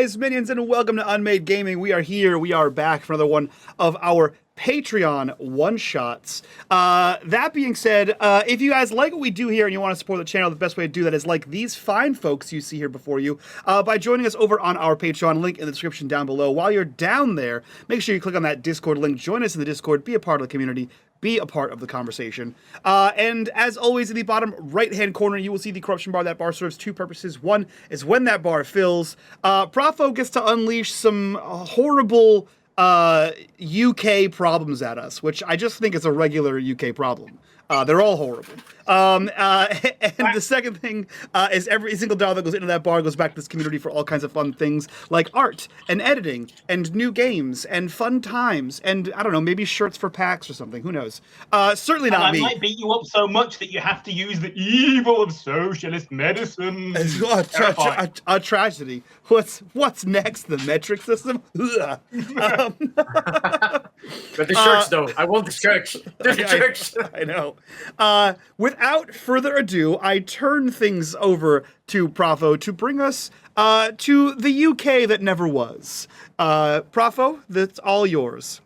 guys, minions, and welcome to unMadeGaming. We are here. We are back for another one of our Patreon one-shots. That being said, if you guys like what we do here and you want to support the channel, the best way to do that is like these fine folks you see here before you by joining us over on our Patreon, link in the description down below. While you're down there, make sure you click on that Discord link, join us in the Discord, be a part of the community, be a part of the conversation. And as always, in the bottom right-hand corner, you will see the corruption bar. That bar serves two purposes. One is when that bar fills, Profo gets to unleash some horrible UK problems at us, which I just think is a regular UK problem. They're all horrible. And the second thing is every single dollar that goes into that bar goes back to this community for all kinds of fun things like art and editing and new games and fun times and, I don't know, maybe shirts for PAX or something. Who knows? Certainly not me. I might beat you up so much that you have to use the evil of socialist medicine. A tragedy. What's next? The metric system? But the shirts, though. I want the shirts. The shirts. I know. Without further ado, I turn things over to Profo to bring us to the UK that never was. Profo, that's all yours.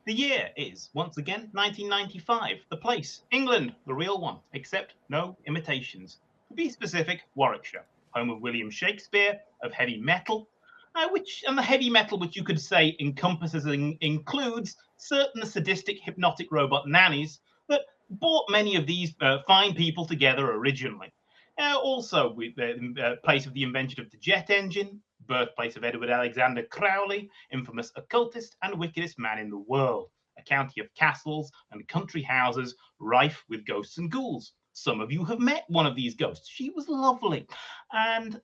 The year is, once again, 1995. The place, England, the real one, except no imitations. To be specific, Warwickshire, home of William Shakespeare, of heavy metal, and the heavy metal which you could say encompasses and includes certain sadistic hypnotic robot nannies that brought many of these fine people together originally. Also, the place of the invention of the jet engine, birthplace of Edward Alexander Crowley, infamous occultist and wickedest man in the world, a county of castles and country houses rife with ghosts and ghouls. Some of you have met one of these ghosts. She was lovely. And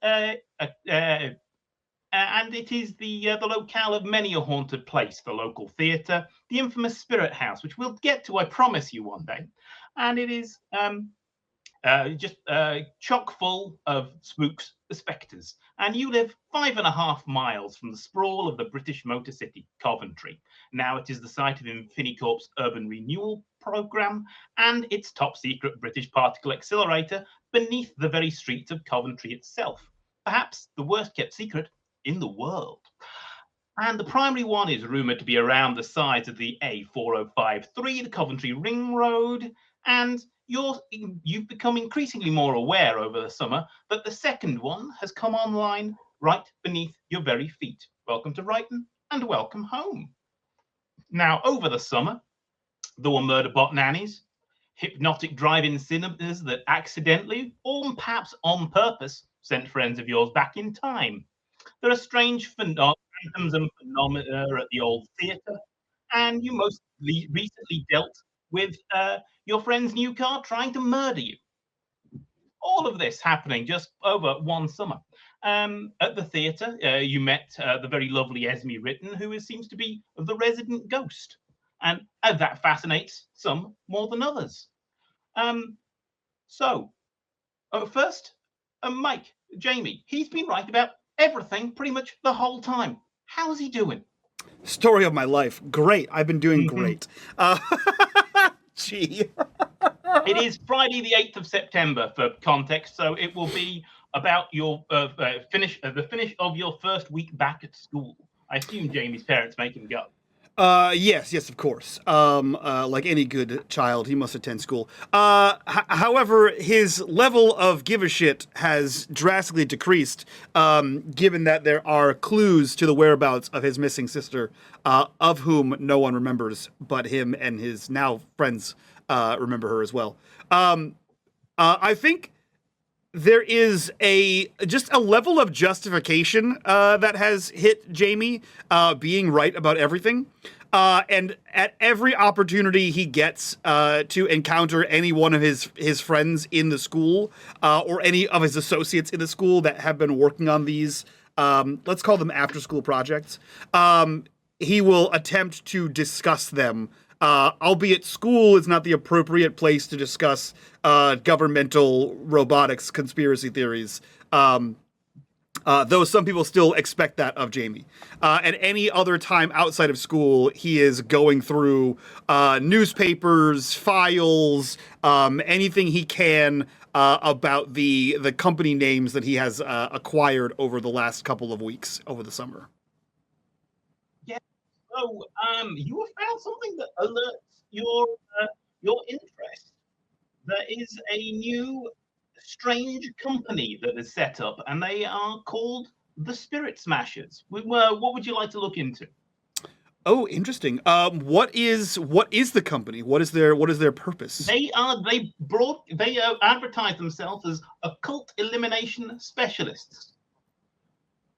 it is the locale of many a haunted place, the local theatre, the infamous Spirit House, which we'll get to, I promise you, one day. And it is just chock full of spooks, the spectres. And you live 5.5 miles from the sprawl of the British Motor City Coventry. Now it is the site of Infini-corp's urban renewal programme and its top secret British particle accelerator beneath the very streets of Coventry itself. Perhaps the worst kept secret in the world. And the primary one is rumoured to be around the size of the A4053, the Coventry Ring Road, and you've become increasingly more aware over the summer that the second one has come online right beneath your very feet. Welcome to Brighton and welcome home. Now, over the summer, there were murder bot nannies, hypnotic drive-in cinemas that accidentally, or perhaps on purpose, sent friends of yours back in time. There are strange phantoms and phenomena at the old theatre, and you most recently dealt with your friend's new car trying to murder you. All of this happening just over one summer. At the theatre, you met the very lovely Esme Ritten, who seems to be the resident ghost, and that fascinates some more than others. First, Mike, Jamie, he's been right about everything pretty much the whole time. How's he doing? Story of my life. Great. I've been doing great. Gee. It is Friday the 8th of September for context, so it will be about your the finish of your first week back at school. I assume Jamie's parents make him go. Yes, of course. Like any good child, he must attend school. However, his level of give a shit has drastically decreased, given that there are clues to the whereabouts of his missing sister, of whom no one remembers but him and his now friends remember her as well. I think there is just a level of justification that has hit Jamie being right about everything. And at every opportunity he gets to encounter any one of his friends in the school or any of his associates in the school that have been working on these, let's call them after-school projects, he will attempt to discuss them. Albeit school is not the appropriate place to discuss governmental robotics conspiracy theories. Though some people still expect that of Jamie. At any other time outside of school, he is going through newspapers, files, anything he can about the company names that he has acquired over the last couple of weeks over the summer. Yeah. So, you have found something that alerts your interest. There is a new strange company that is set up, and they are called the Spirit Smashers. What would you like to look into? Oh, interesting. What is the company? What is their purpose? They advertise themselves as occult elimination specialists.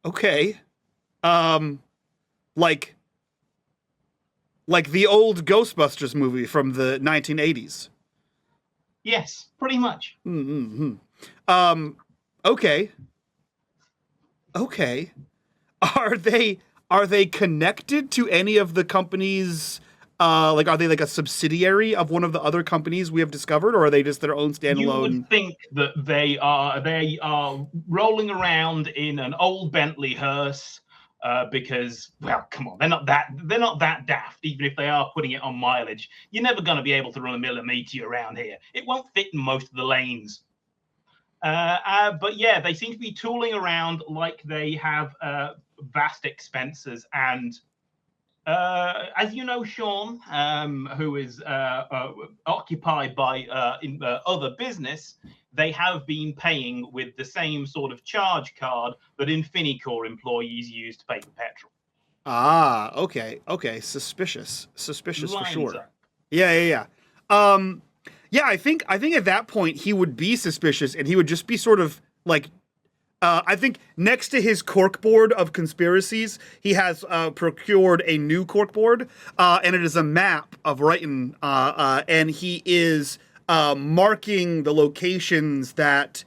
Okay. Like the old Ghostbusters movie from the 1980s. Yes, pretty much. Okay. Okay. Are they connected to any of the companies? Like, are they like a subsidiary of one of the other companies we have discovered, or are they just their own standalone? You would think that they are rolling around in an old Bentley hearse. Because, well, come on, they're not that daft. Even if they are putting it on mileage, you're never going to be able to run a millimeter around here. It won't fit in most of the lanes. But yeah, they seem to be tooling around like they have vast expenses. And as you know, Sean, who is occupied by other business, they have been paying with the same sort of charge card that Infini-corp employees use to pay for petrol. Ah, okay. Suspicious Lines for sure. up. Yeah. Yeah, I think at that point he would be suspicious, and he would just be sort of like, I think next to his corkboard of conspiracies, he has procured a new corkboard, and it is a map of Brighton, and he is marking the locations that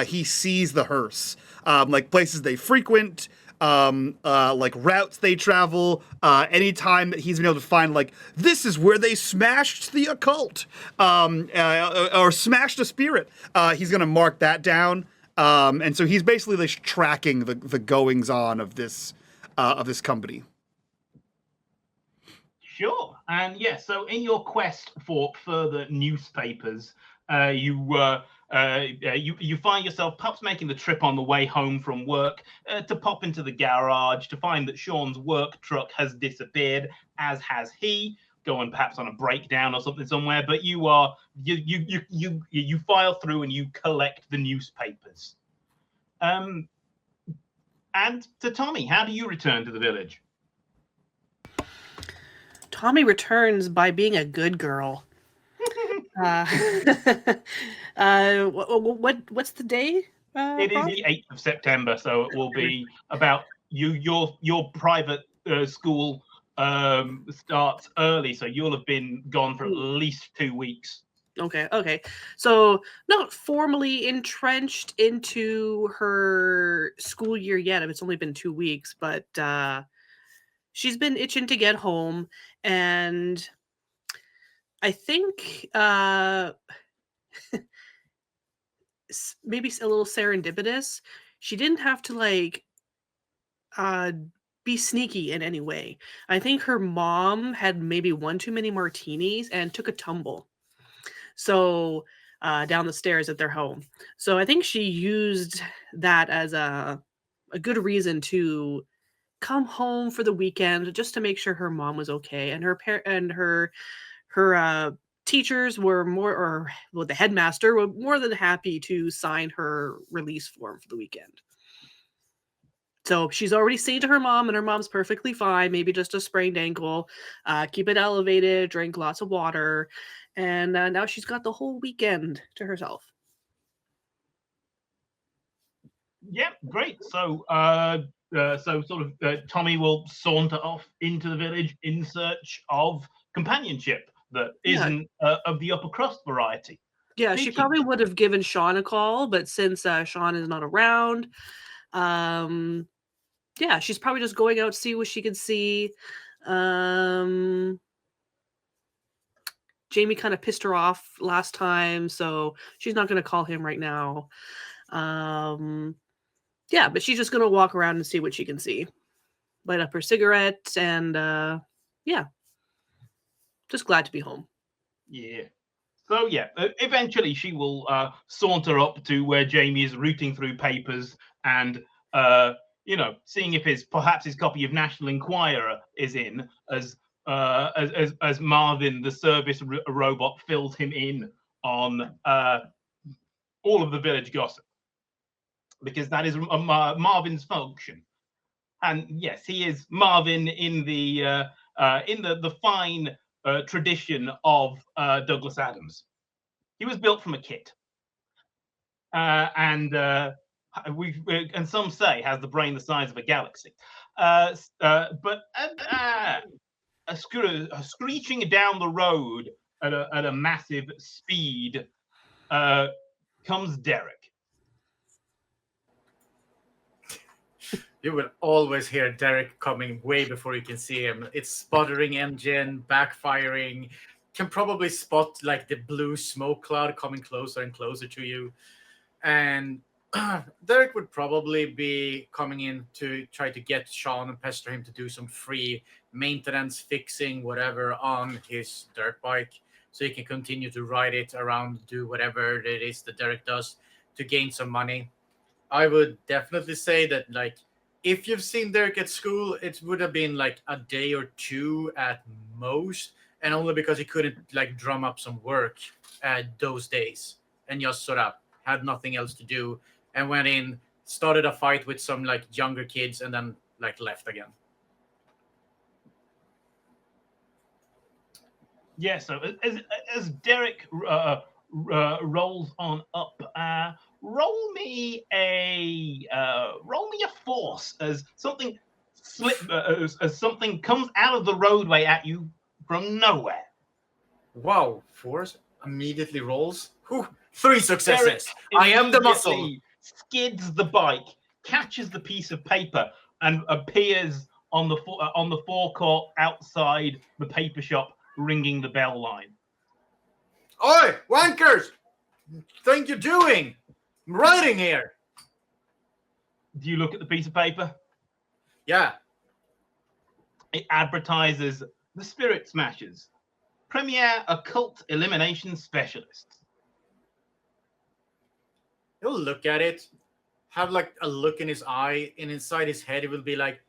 he sees the hearse, like places they frequent, like routes they travel, anytime that he's been able to find, like, this is where they smashed the occult, or smashed a spirit, he's going to mark that down. And so he's basically like tracking the goings on of this company. Sure. And yeah, so in your quest for further newspapers, you find yourself perhaps making the trip on the way home from work to pop into the garage to find that Sean's work truck has disappeared, as has he, going perhaps on a breakdown or something somewhere. But you file through and you collect the newspapers. And to Tommy, how do you return to the village? Tommy returns by being a good girl. What's the day? It is the 8th of September, so it will be about your private school starts early, so you'll have been gone for at least 2 weeks. Okay. So not formally entrenched into her school year yet. It's only been 2 weeks, but she's been itching to get home, and I think maybe a little serendipitous. She didn't have to like be sneaky in any way. I think her mom had maybe one too many martinis and took a tumble. So down the stairs at their home. So I think she used that as a good reason to come home for the weekend, just to make sure her mom was okay, and her teachers were the headmaster were more than happy to sign her release form for the weekend. So she's already seen to her mom, and her mom's perfectly fine, maybe just a sprained ankle. Keep it elevated, drink lots of water, and now she's got the whole weekend to herself. Yeah, great. So Tommy will saunter off into the village in search of companionship that isn't of the upper crust variety. Yeah, she probably would have given Sean a call, but since Sean is not around, yeah, she's probably just going out to see what she can see. Jamie kind of pissed her off last time, so she's not going to call him right now. Yeah, but she's just gonna walk around and see what she can see. Light up her cigarette, and yeah, just glad to be home. Yeah. So yeah, eventually she will saunter up to where Jamie is rooting through papers and seeing if perhaps his copy of National Enquirer is in, as Marvin, the service robot, fills him in on all of the village gossip, because that is Marvin's function. And yes, he is Marvin in the fine tradition of Douglas Adams. He was built from a kit, and some say has the brain the size of a galaxy. But screeching down the road at a massive speed comes Derek. You will always hear Derek coming way before you can see him. It's sputtering engine, backfiring. Can probably spot like the blue smoke cloud coming closer and closer to you. And Derek would probably be coming in to try to get Sean and pester him to do some free maintenance, fixing, whatever on his dirt bike, so he can continue to ride it around, do whatever it is that Derek does to gain some money. I would definitely say that, like, if you've seen Derek at school, it would have been like a day or two at most, and only because he couldn't like drum up some work those days and just sort of had nothing else to do and went in, started a fight with some like younger kids, and then like left again. Yeah, so as Derek rolls on up, roll me a force as something as something comes out of the roadway at you from nowhere. Wow, force immediately rolls. Whew, 3 successes. Derek I am the muscle. immediately skids the bike, catches the piece of paper, and appears on the forecourt outside the paper shop, ringing the bell line. Oi, wankers! Think you're doing? I'm writing here. Do you look at the piece of paper? Yeah. It advertises the Spirit Smashers, premier occult elimination specialists. He'll look at it, have like a look in his eye, and inside his head, it will be like,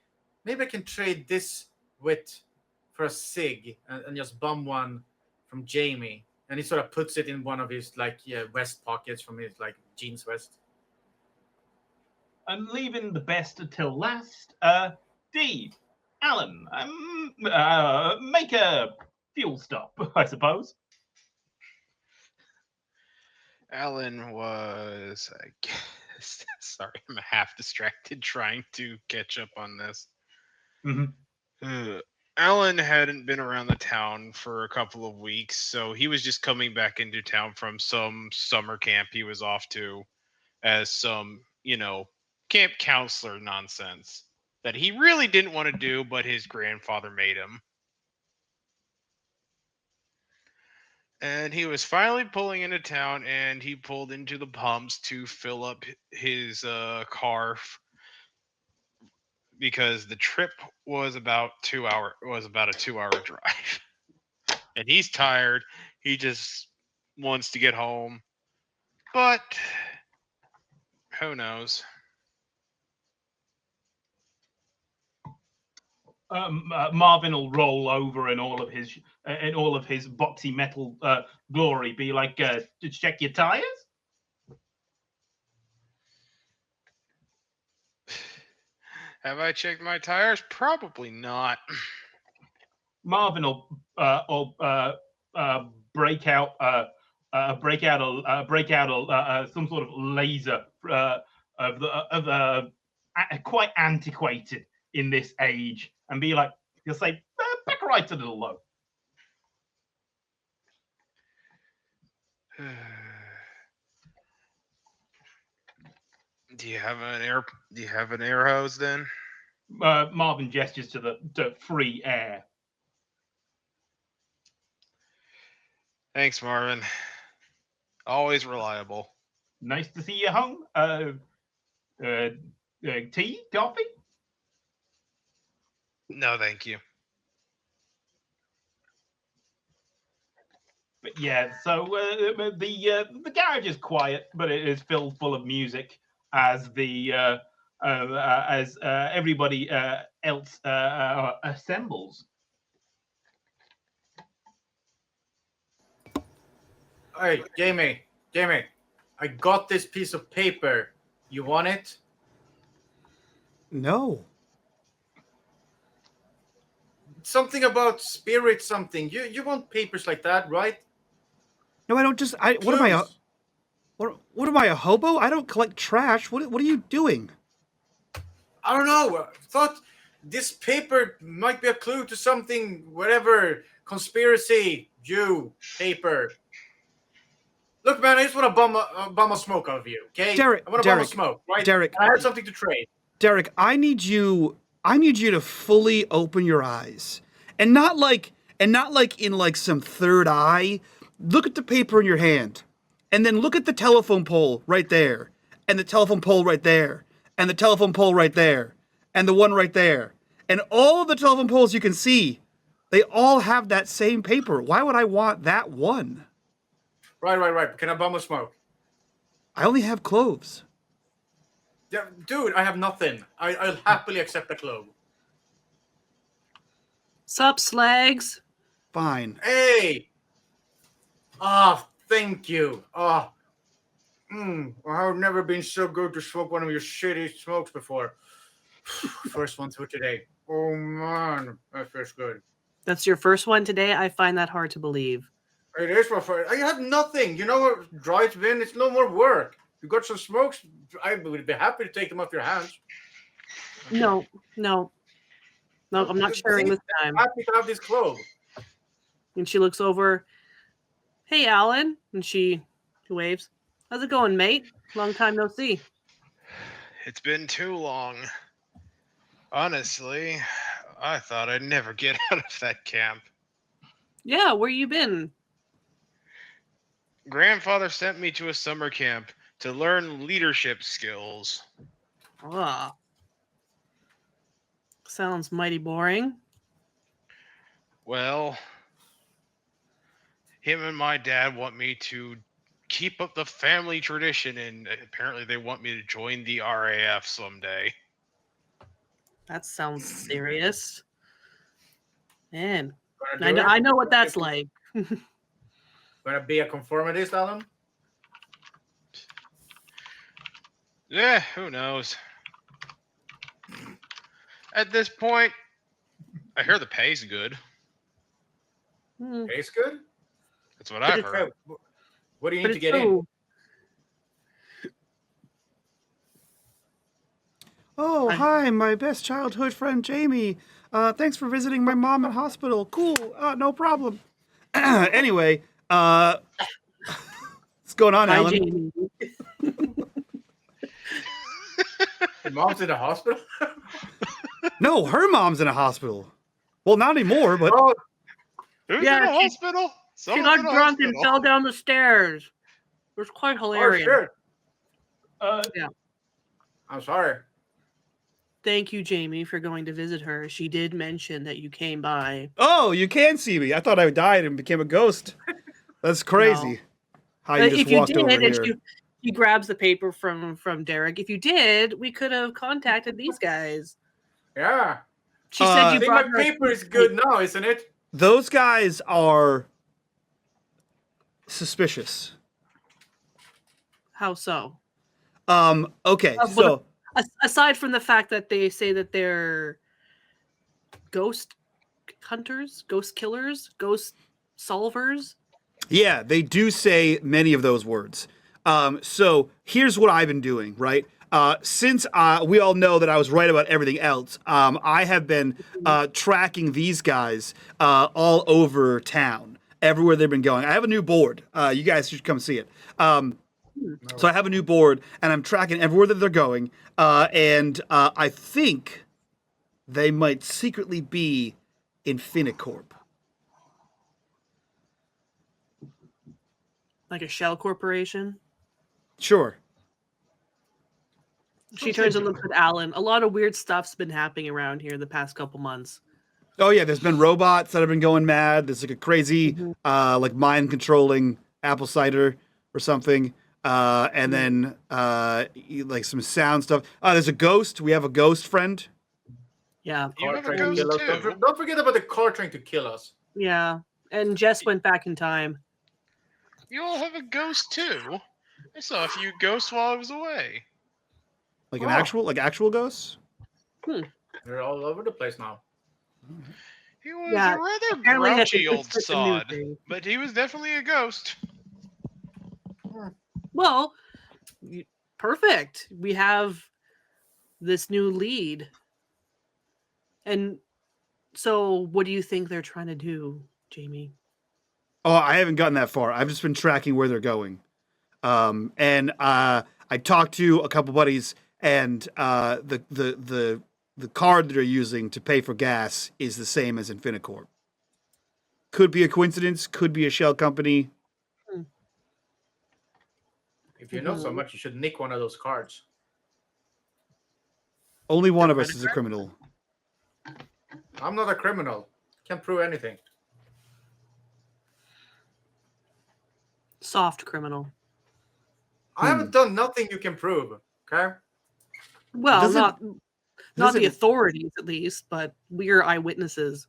maybe I can trade this for a cig and just bum one from Jamie. And he sort of puts it in one of his like vest pockets from his like jeans vest. And leaving the best until last, D, Alan, make a fuel stop, I suppose. Alan was, I guess, sorry, I'm half distracted trying to catch up on this. Mm-hmm. Alan hadn't been around the town for a couple of weeks, so he was just coming back into town from some summer camp he was off to as some, camp counselor nonsense that he really didn't want to do, but his grandfather made him. And he was finally pulling into town, and he pulled into the pumps to fill up his car because the trip was about a 2-hour drive. And he's tired. He just wants to get home. But who knows? Marvin will roll over in all of his boxy metal glory, be like, to check your tires. Have I checked my tires? Probably not. Marvin will break out some sort of laser quite antiquated in this age, and be like, he'll say, back right a little low. Do you have an air hose then? Marvin gestures to the free air. Thanks, Marvin. Always reliable. Nice to see you home. tea, coffee? No, thank you. But yeah, so the garage is quiet, but it is filled full of music as everybody else assembles. Hey, Jamie, I got this piece of paper. You want it? No. Something about spirit something. You want papers like that, right? No, I don't just. What am I? Tues. What am I, a hobo? I don't collect trash. What are you doing? I don't know. I thought this paper might be a clue to something, whatever. Conspiracy, Jew, paper. Look, man, I just want to bum a smoke out of you, okay? Derek, I want to bum a smoke, right? Derek. And I had something to trade. Derek, I need you to fully open your eyes. And not like in like some third eye. Look at the paper in your hand. And then look at the telephone pole right there. And the telephone pole right there. And the telephone pole right there. And the one right there. And all of the telephone poles you can see, they all have that same paper. Why would I want that one? Right. Can I bum a smoke? I only have cloves. Yeah, dude, I have nothing. I'll happily accept a clove. Sup, slags? Fine. Hey! Thank you. I have never been so good to smoke one of your shitty smokes before. First one through today. Oh, man. That feels good. That's your first one today? I find that hard to believe. It is my first. I have nothing. You know what drives me in? It's no more work. You got some smokes? I would be happy to take them off your hands. No, I'm not sharing this time. I'm happy to have this clove. And she looks over. Hey, Alan. And she waves. How's it going, mate? Long time no see. It's been too long. Honestly, I thought I'd never get out of that camp. Yeah, where you been? Grandfather sent me to a summer camp to learn leadership skills. Ah. Sounds mighty boring. Well, him and my dad want me to keep up the family tradition, and apparently they want me to join the RAF someday. That sounds serious. Man, Gonna do it? I know what that's like. Gonna be a conformist, Alan? Yeah, who knows? At this point, I hear the pay's good. Tastes good? That's what I've heard. What do you need to get in? Oh, hi, my best childhood friend, Jamie. Thanks for visiting my mom at hospital. Cool. No problem. Anyway, what's going on, Hi, Alan? Jamie. Your mom's in the hospital? No, her mom's in a hospital. Well, not anymore, but Oh, Who's Yeah, in the she- hospital? She Someone's got in the drunk and hospital. fell down the stairs. It was quite hilarious. shit. Yeah. I'm sorry. Thank you, Jamie, for going to visit her. She did mention that you came by. oh, you can see me. I thought I died and became a ghost. That's crazy. How you just If you walked did, over and here. she grabs the paper from Derek. If you did, we could have contacted these guys. Yeah. She I said I you think my brought her. paper is good now, isn't it? Those guys are suspicious. How so? Okay, What so aside from the fact that they say that they're ghost hunters, ghost killers, ghost solvers. yeah, they do say many of those words. So here's what I've been doing, right? Since we all know that I was right about everything else, I have been tracking these guys all over town, everywhere they've been going. I have a new board. You guys should come see it. So I have a new board, and I'm tracking everywhere that they're going, and I think they might secretly be Infini-corp. Like a shell corporation. Sure. She turns and looks at Alan. A lot of weird stuff's been happening around here the past couple months. Oh yeah, there's been robots that have been going mad. There's like a crazy, Mhm. like mind controlling apple cider or something. And then like some sound stuff. There's a ghost. We have a ghost friend. Yeah. You have a Trying to ghost kill us. too. Don't forget about the car trying to kill us. Yeah. And Jess went back in time. You all have a ghost too. I saw a few ghosts while I was away. Like Oh. actual ghosts. They're all over the place now. He was Yeah, a rather apparently that's grouchy a old it's a new sod, thing. but he was definitely a ghost. Well, perfect. We have this new lead. And so what do you think they're trying to do, Jamie? Oh, I haven't gotten that far. I've just been tracking where they're going. And I talked to a couple buddies, and the card that they're using to pay for gas is the same as Infini-corp. Could be a coincidence. Could be a shell company. If you know so much, you should nick one of those cards. Only one of us is a criminal. I'm not a criminal. Can't prove anything. Soft criminal. I haven't done nothing you can prove. Okay. Well, Doesn't- not the doesn't- authorities at least, but we're eyewitnesses.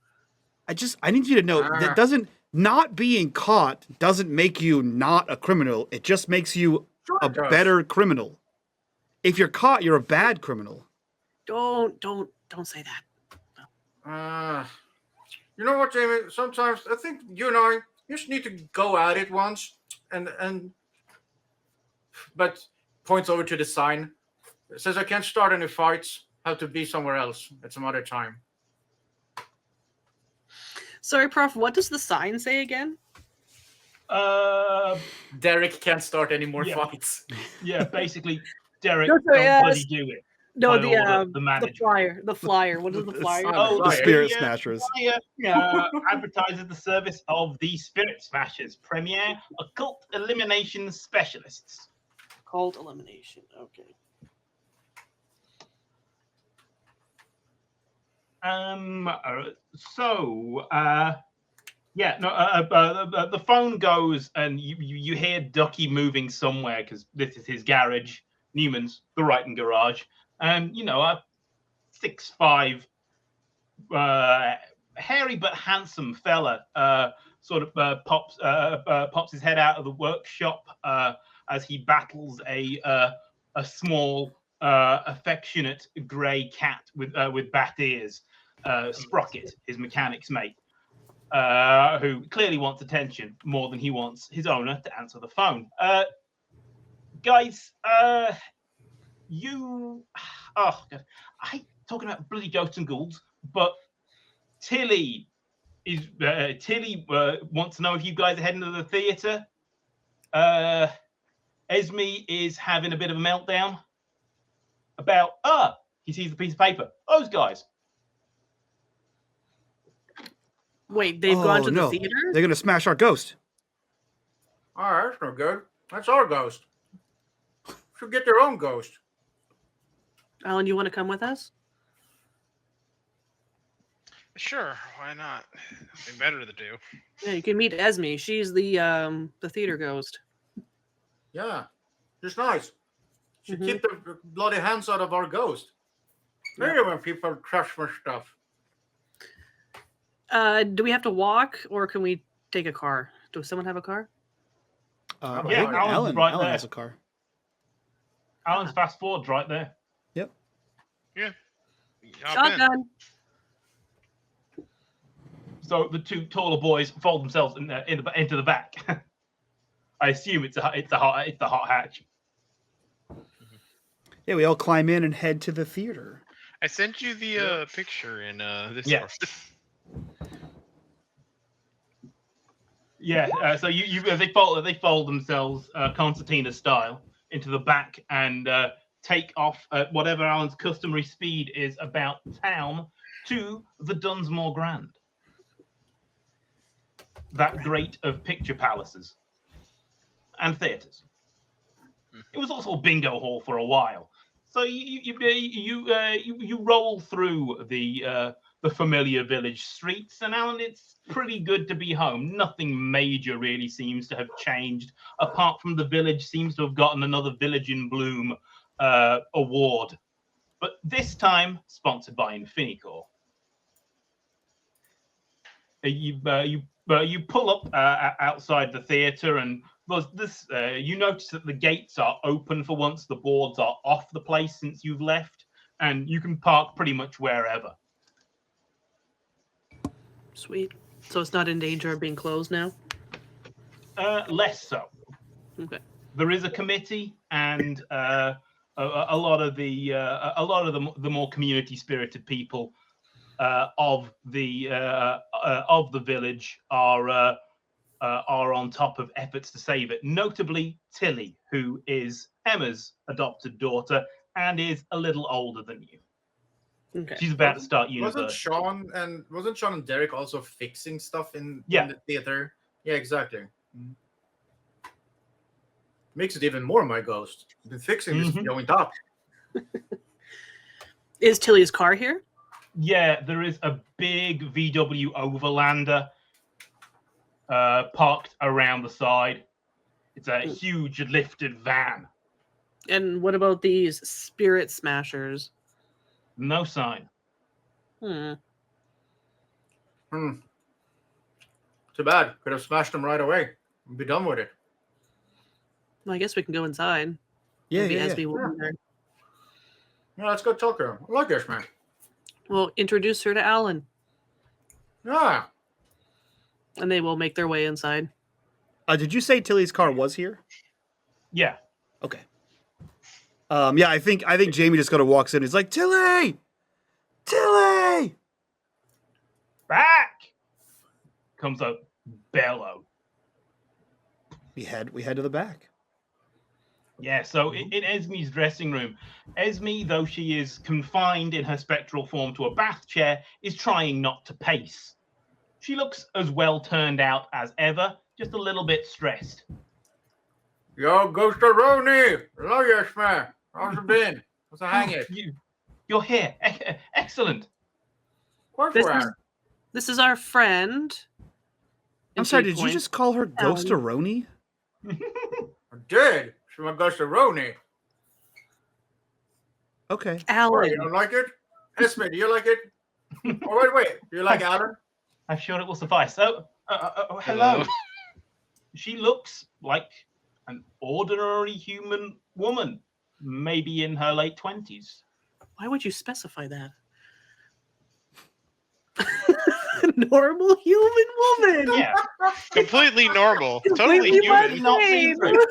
I need you to know that doesn't not being caught doesn't make you not a criminal. It just makes you Sure a it does. better criminal. If you're caught, you're a bad criminal. Don't say that. You know what, Jamie? Sometimes I think you and I just need to go at it once, but points over to the sign. It says I can't start any fights. Have to be somewhere else at some other time. Sorry, Prof, what does the sign say again? Derek can't start any more Yeah. fights. Yeah, basically, Derek, No, don't sorry, bloody do it. No, By the order of the the manager. flyer. The flyer. What is the flyer? sign. Oh, The Flyer. Spirit the, Smashers. flyer, advertises the service of the Spirit Smashers, premier occult elimination specialists. Cult elimination. Okay. The phone goes and you hear Ducky moving somewhere because this is his garage, Newman's, the Wrighton garage, and a 6'5", hairy but handsome fella pops his head out of the workshop as he battles a small affectionate grey cat with bat ears, Sprocket, his mechanic's mate, who clearly wants attention more than he wants his owner to answer the phone. Guys, I hate talking about bloody ghosts and ghouls, but Tilly wants to know if you guys are heading to the theatre. Esme is having a bit of a meltdown about he sees the piece of paper. Those guys. Wait, they've gone to the no. theater? They're gonna smash our ghost. All right, that's no good. That's our ghost. Should get their own ghost. Alan, you want to come with us? Sure, why not? Nothing better to do. Yeah, you can meet Esme. She's the theater ghost. Yeah, it's nice. Should Mhm. keep the bloody hands out of our ghost. Maybe when people crush my stuff. Do we have to walk or can we take a car? Does someone have a car? I Yeah, think Alan's right Alan there. has a car. Alan's fast forward's right there. Yep. Yeah. Hop in. Shotgun. So the two taller boys fold themselves into the back. I assume it's the hot hatch. Yeah, we all climb in and head to the theater. I sent you the picture in this. Yeah. Yeah, so they fold themselves concertina style into the back and take off at whatever Alan's customary speed is about town to the Dunsmore Grand. That great of picture palaces and theatres. It was also a bingo hall for a while. So you roll through the familiar village streets, and Alan, it's pretty good to be home. Nothing major really seems to have changed, apart from the village seems to have gotten another Village in Bloom award, but this time sponsored by Infini-corp. You pull up outside the theatre, and you notice that the gates are open for once. The boards are off the place since you've left, and you can park pretty much wherever. Sweet. So it's not in danger of being closed now? Less so. Okay. There is a committee, and a lot of the more community spirited people of the village are on top of efforts to save it. Notably, Tilly, who is Emma's adopted daughter and is a little older than you. Okay. She's about to start university. Wasn't Sean and Derek also fixing stuff in the theater? Yeah, exactly. Mm-hmm. Makes it even more my ghost. I've been fixing this going up. Is Tilly's car here? Yeah, there is a big VW Overlander parked around the side. It's a huge lifted van. And what about these spirit smashers? No sign. Too bad. Could have smashed them right away. Be done with it. Well, I guess we can go inside. Yeah, Maybe yeah, Esme will be there. Yeah, let's go talk to her. I like this man. We'll introduce her to Alan, Yeah. and they will make their way inside. Did you say Tilly's car was here? Yeah. Okay. Yeah, I think Jamie just kind of walks in. He's like, Tilly, Back comes a bellow. we head to the back. Yeah, so in Esme's dressing room, Esme, though she is confined in her spectral form to a bath chair, is trying not to pace. She looks as well turned out as ever, just a little bit stressed. Yo, Ghost-a-roni! Hello, yes, man. How's it been? What's the hanging? You're here. Excellent. Of course This we is, are. this is our friend. I'm sorry, did you just call her Ghost-a-roni? I did. She's my Ghost-a-roni. Okay. Alan? Wait, you don't like it? Esme, do you like it? Oh, wait. Do you like Alan? I'm sure it will suffice. Oh, hello. She looks like an ordinary human woman, maybe in her late 20s. Why would you specify that? Normal human woman. Yeah, Completely normal. Totally Completely human. not seen through.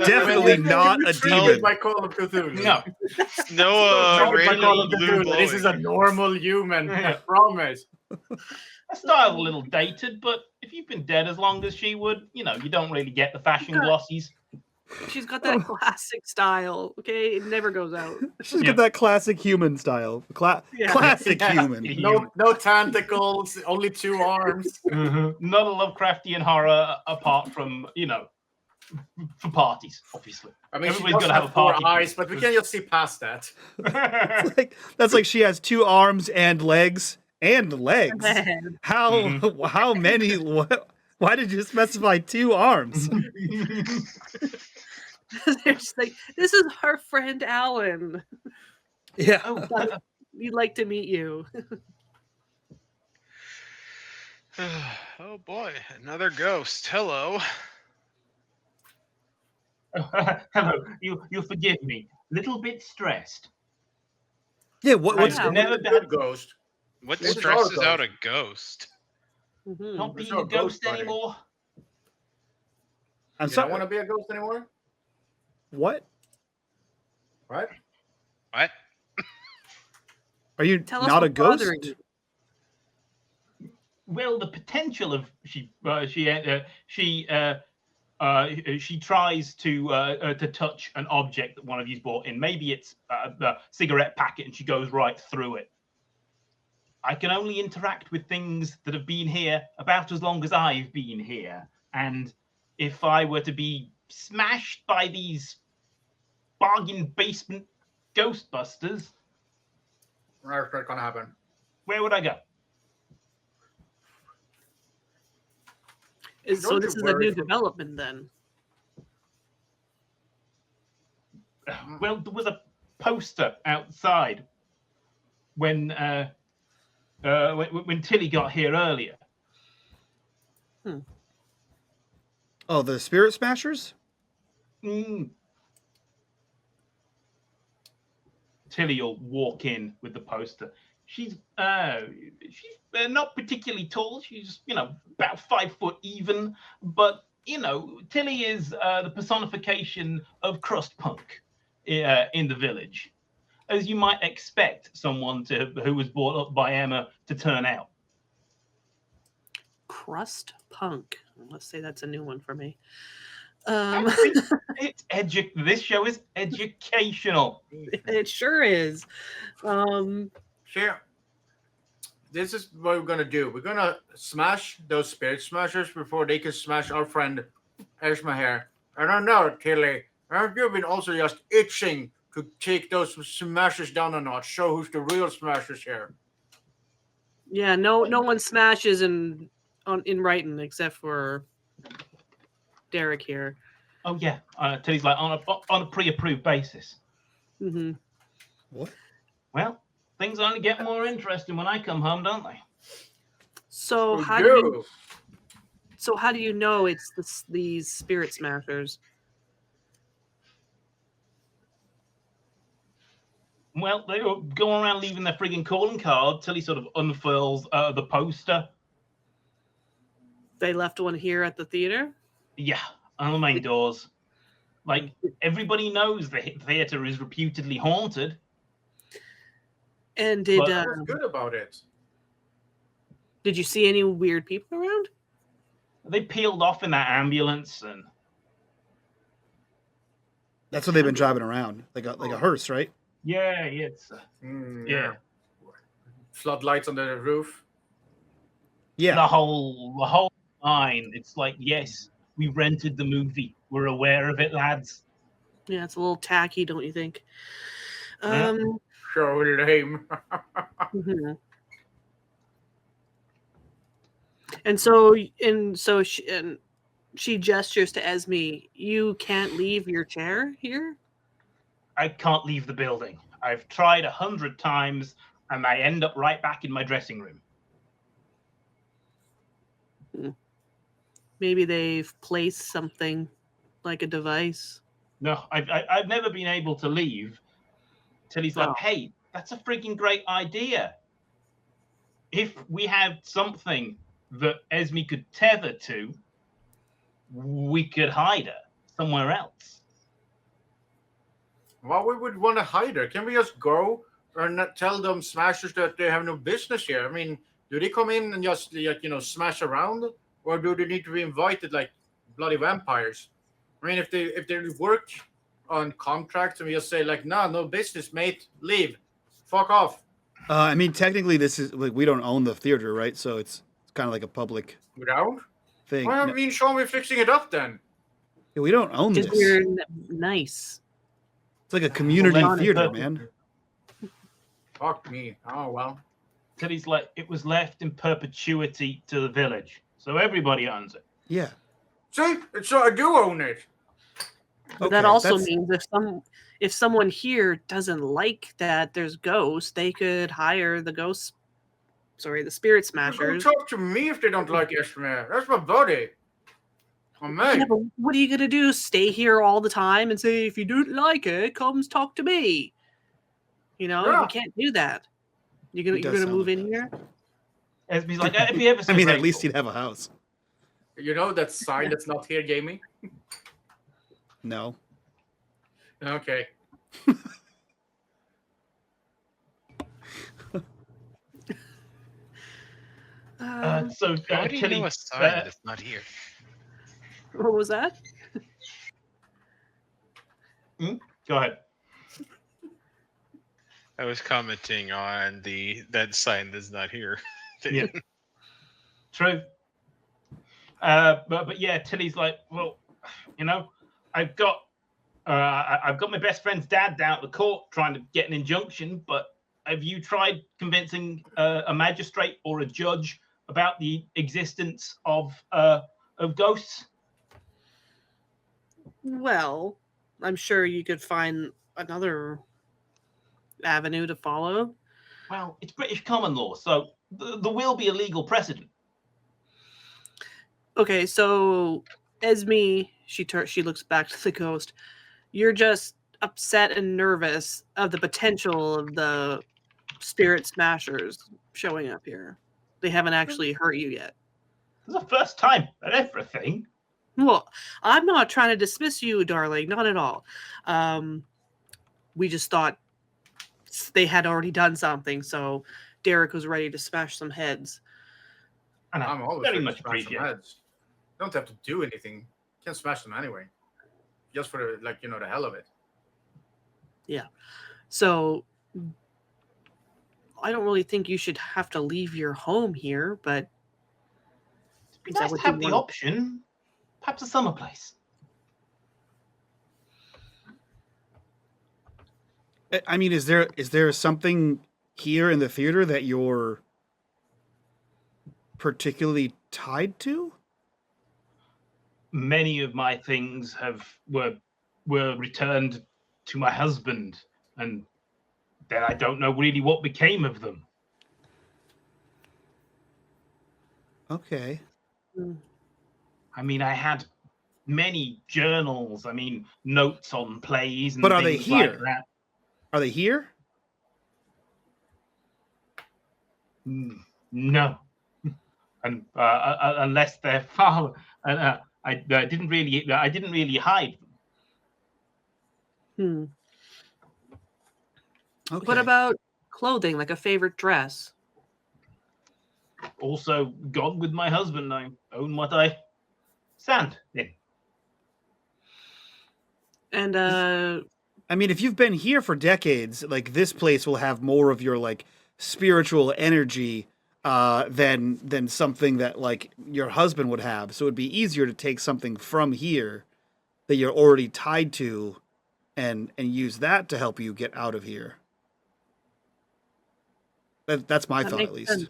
Definitely not a demon. My Call of Cthulhu. No. No, My Call of random blue Cthulhu. This is a glowing. normal human. I Yeah. promise. Her style's a little dated, but if you've been dead as long as she would, you don't really get the fashion glossies. She's got that classic style. Okay, it never goes out. She's got that classic human style. Yeah. Classic Yeah. human. No tentacles, only 2 arms. Not a Lovecraftian horror apart from, for parties, obviously. I mean, Everybody's she gotta does have have a 4 party. eyes, but we can just see past that. That's like she has 2 arms and legs. How many? Why did you specify 2 arms? They're just like, this is our friend Alan. Yeah. We'd like to meet you. Oh boy, another ghost. Hello. Hello, you forgive me. Little bit stressed. Yeah. What's I've never Good been ghost. What This is stresses our out a ghost? Mhm. not There's being no a ghost ghost, buddy. anymore. I'm You sorry. don't want to be a ghost anymore? What? Right? What? Are you Tell us not a what's ghost? bothering you. Well, the potential of she tries to touch an object that one of you's brought in. Maybe it's the cigarette packet, and she goes right through it. I can only interact with things that have been here about as long as I've been here, and if I were to be smashed by these bargain basement Ghostbusters, That's not gonna happen. where would I go? So Don't this you is a worry new for- development then. Well, there was a poster outside when Tilly got here earlier. Oh, the Spirit Smashers? Mm. Tilly will walk in with the poster. She's not particularly tall. She's about 5 foot even, but Tilly is the personification of crust punk in the village, as you might expect someone who was brought up by Emma to turn out. Crust punk. Let's say that's a new one for me. This show is educational. It sure is. Here, this is what we're gonna do. We're gonna smash those spirit smashers before they can smash our friend Esma here. I don't know, Tilly. Have you been also just itching to take those smashers down a notch? Show who's the real smashers here. Yeah, no one smashes in writing except for Derek here. Oh yeah, Tilly's like on a pre-approved basis. Mm-hmm. What? Well, things only get more interesting when I come home, don't they? So We how do you know it's these spirit smashers? Well, they were going around leaving their frigging calling card. Tilly sort of unfurls the poster. They left one here at the theater. Yeah, on the main doors. Like, everybody knows the theater is reputedly haunted. And did But- What's good about it? did you see any weird people around? They peeled off in that ambulance, and That's what they've been driving around. Like a hearse, right? yeah, it's Yeah. Floodlights on the roof. Yeah. the whole line. It's like, yes, we rented the movie. We're aware of it, lads. Yeah, it's a little tacky, don't you think? Yeah. So lame. Mhm. And so she gestures to Esme. You can't leave your chair here. I can't leave the building. I've tried 100 times, and I end up right back in my dressing room. Maybe they've placed something like a device. No, I've never been able to leave. Till he's like, Oh. hey, that's a freaking great idea. If we had something that Esme could tether to, we could hide her somewhere else. Why we would want to hide her? Can we just go and not tell them smashers that they have no business here? I mean, do they come in and just smash around, or do they need to be invited like bloody vampires? I mean, if they work on contracts and we just say like, no business, mate, leave, fuck off. I mean, technically, this is like we don't own the theater, right? So it's kind of like a public Without? thing. Why No, haven't you shown me fixing it up then? we don't own this. Because you're nice. It's like a community Well, theater, but- man. Fuck me. Oh well. Till he's like, it was left in perpetuity to the village, so everybody owns it. Yeah. See, so I do own it. But Okay, that also that's- means if someone here doesn't like that there's ghosts, they could hire the spirit They're gonna smashers. talk to me if they don't like Esme. That's my buddy. Oh man. Yeah, but what are you gonna do? Stay here all the time and say if you don't like it, come talk to me. Yeah. You can't do that. You're It gonna does sound move like in that. here. Esme's like, if you ever I mean, at least he'd have a house. You know that sign that's not here gaming? No. Okay. So How do you Tilly, know a sign that's not here? What was that? go ahead. I was commenting on that sign that's not here. Yeah. True. But yeah, Tilly's like, well, I've got I've got my best friend's dad down at the court trying to get an injunction, but have you tried convincing a magistrate or a judge about the existence of ghosts? Well, I'm sure you could find another avenue to follow. Well, it's British common law, so there will be a legal precedent. Okay, so Esme, she looks back to the ghost. You're just upset and nervous of the potential of the spirit smashers showing up here. They haven't actually hurt you yet. It's the first time at everything. Well, I'm not trying to dismiss you, darling. Not at all. We just thought they had already done something, so Derek was ready to smash some heads. And I'm always very ready to much smash some appreciate it. heads. You don't have to do anything. You can smash them anyway. Just for the, like, the hell of it. So I don't really think you should have to leave your home here, but It'd be is that nice to what you have the want? option. Perhaps a summer place. I mean, is there something here in the theater that you're particularly tied to? Many of my things were returned to my husband, and then I don't know really what became of them. Okay. I mean, I had many journals. I mean, notes on plays and But are they things like here? that. Are they here? No, and unless they're far, I didn't really hide them. Okay. What about clothing, like a favorite dress? Also, gone with my husband. I own what I stand in. And I mean, if you've been here for decades, like this place will have more of your like spiritual energy than something that like your husband would have. So it'd be easier to take something from here that you're already tied to and use that to help you get out of here. That's my that thought, makes at least. sense.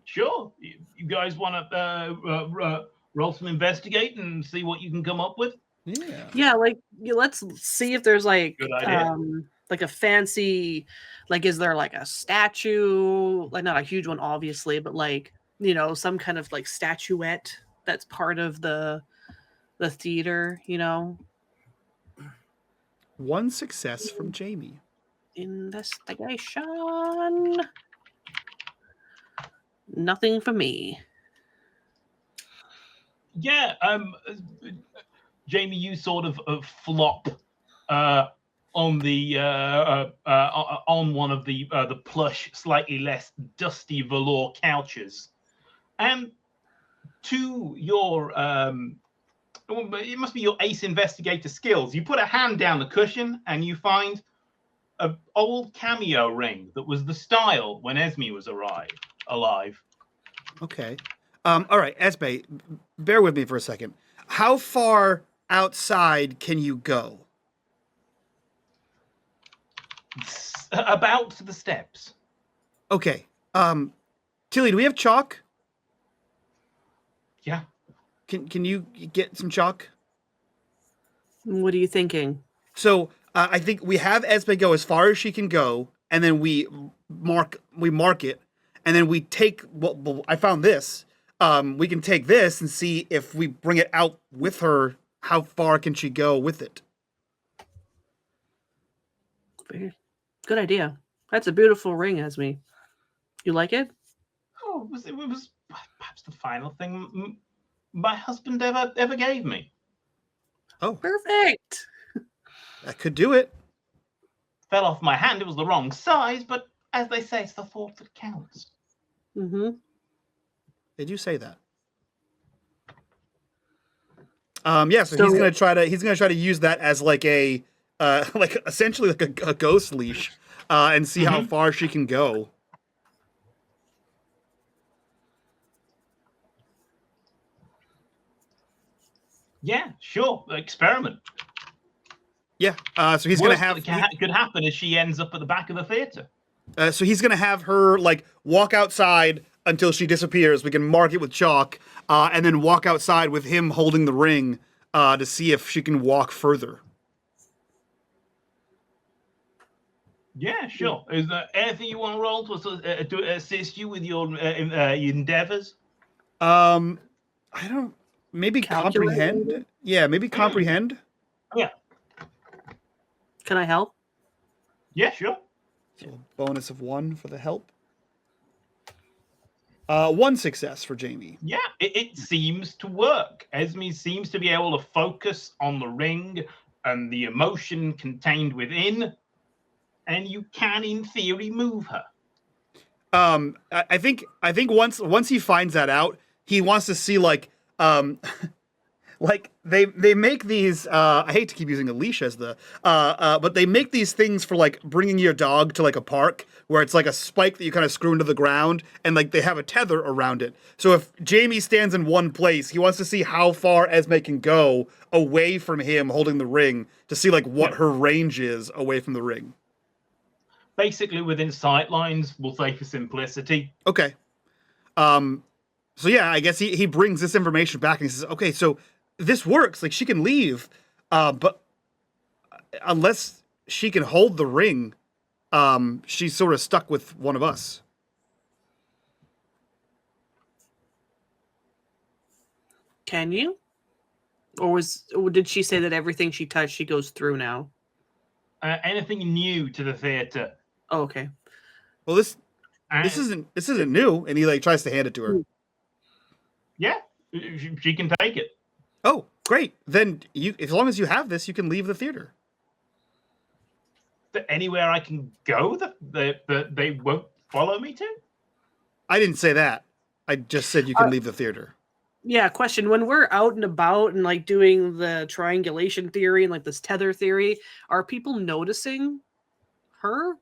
Sure, you guys want to roll some investigate and see what you can come up with? Yeah. Yeah, like let's see if there's like Good idea. like a fancy, like is there like a statue, like not a huge one obviously, but like some kind of like statuette that's part of the theater, One success from Jamie. Investigation. Nothing for me. Yeah, Jamie, you sort of flop on the on one of the plush, slightly less dusty velour couches, and to your it must be your ace investigator skills. You put a hand down the cushion and you find an old cameo ring that was the style when Esme was alive. Okay. All right, Esme, bear with me for a second. How far outside can you go? About to the steps. Okay. Tilly, do we have chalk? Yeah. Can you get some chalk? What are you thinking? So I think we have Esme go as far as she can go, and then we mark it, and then we take. Well, I found this. We can take this and see if we bring it out with her. How far can she go with it? Good idea. That's a beautiful ring, Esme. You like it? Oh, it was perhaps the final thing my husband ever gave me. Oh, Perfect. that could do it. Fell off my hand. It was the wrong size, but as they say, it's the thought that counts. Mm-hmm. Did you say that? Yeah. So he's gonna try to use that as like a like essentially like a ghost leash, and see how far she can go. Yeah, sure. Experiment. Yeah. So he's gonna have. Could happen is she ends up at the back of the theater. So he's gonna have her like walk outside until she disappears. We can mark it with chalk, and then walk outside with him holding the ring to see if she can walk further. Yeah, sure. Is there anything you want to roll to assist you with your endeavors? I don't. Maybe Calculate, comprehend. maybe? Yeah, maybe comprehend. Yeah. Can I help? Yeah, sure. So bonus of 1 for the help. 1 success for Jamie. Yeah, it seems to work. Esme seems to be able to focus on the ring and the emotion contained within, and you can, in theory, move her. I think once he finds that out, he wants to see like like they make these I hate to keep using a leash as the but they make these things for like bringing your dog to like a park where it's like a spike that you kind of screw into the ground and like they have a tether around it. So if Jamie stands in one place, he wants to see how far Esme can go away from him holding the ring to see like what her range is away from the ring. Basically within sight lines, we'll say for simplicity. Okay. So yeah, I guess he brings this information back and he says, okay, so this works. Like she can leave, but unless she can hold the ring, she's sort of stuck with one of us. Can you? Or did she say that everything she touched, she goes through now? Anything new to the theater? Oh, okay. Well, this isn't new, and he like tries to hand it to her. Yeah, she can take it. Oh, great! Then as long as you have this, you can leave the theater. Anywhere I can go that they won't follow me to? I didn't say that. I just said you can leave the theater. Yeah, question. When we're out and about and like doing the triangulation theory and like this tether theory, are people noticing her?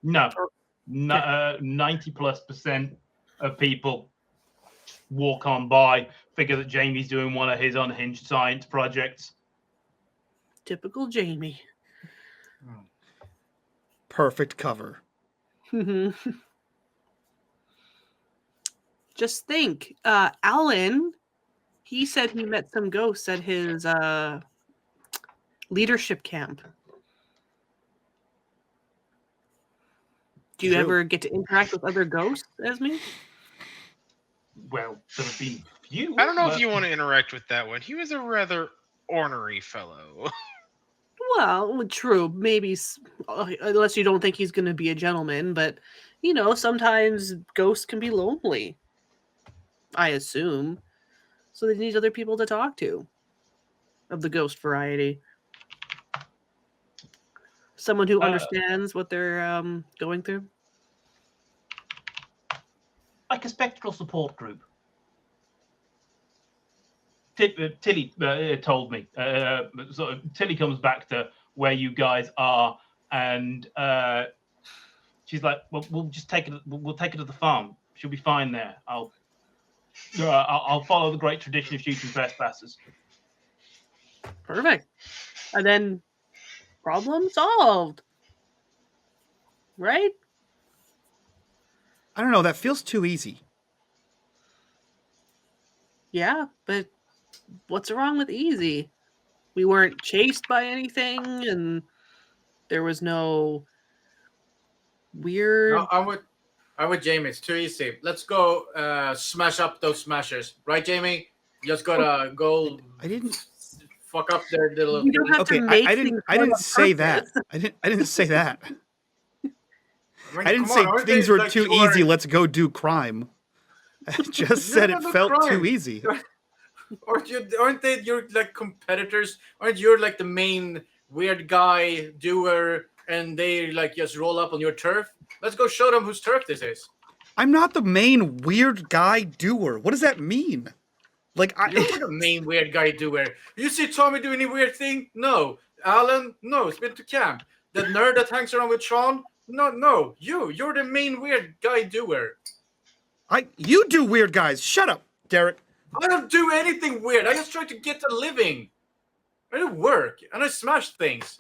No. 90+% of people walk on by, figure that Jamie's doing one of his unhinged science projects. Typical Jamie. Perfect cover. Just think, Alan, he said he met some ghosts at his leadership camp. Do you ever get to interact with other ghosts, Esme? Well, there have been few. I don't know if you want to interact with that one. He was a rather ornery fellow. Well, true. Maybe, unless you don't think he's going to be a gentleman. But, you know, sometimes ghosts can be lonely, I assume. So they need other people to talk to of the ghost variety. Someone who understands what they're going through. Like a spectral support group. Tilly told me. So Tilly comes back to where you guys are, and she's like, "Well, we'll just take it. We'll take it to the farm. She'll be fine there. I'll follow the great tradition of shooting trespassers." Perfect. And then problem solved. Right? I don't know. That feels too easy. Yeah, but what's wrong with easy? We weren't chased by anything, and there was no weird. No, I'm with Jamie. It's too easy. Let's go smash up those smashers, right, Jamie? You just gotta go. I didn't fuck up their little. You don't have Okay, to make I things didn't on say that. purpose. I didn't say that. mean, I didn't come say on, aren't things they, were like, too you are- easy. Let's go do crime. I just said it not felt crime. too easy. Aren't they your like competitors? Aren't you like the main weird guy doer, and they like just roll up on your turf? Let's go show them whose turf this is. I'm not the main weird guy doer. What does that mean? Like You're the main weird guy doer. You see Tommy do any weird thing? No. Alan? No. He's been to camp. The nerd that hangs around with Sean? No. You're the main weird guy doer. You do weird guys. Shut up, Derek. I don't do anything weird. I just try to get a living. I do work and I smash things.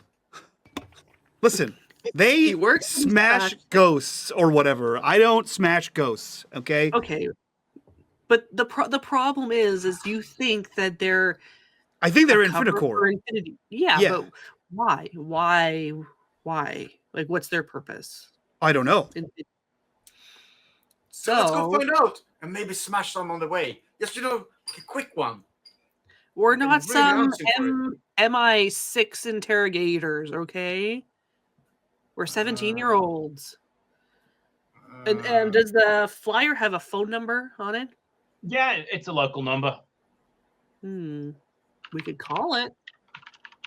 Listen, they He works and smash smashes. ghosts or whatever. I don't smash ghosts. Okay. Okay, but the problem is you think that they're I think they're a cover for Infini-corp. Infinity. Yeah, Yeah. but why? Why? Like, what's their purpose? I don't know. So let's go find out and maybe smash some on the way. Just a quick one. We're I'm not really some answering for MI6 interrogators, okay? We're 17-year-olds. And does the flyer have a phone number on it? Yeah, it's a local number. We could call it.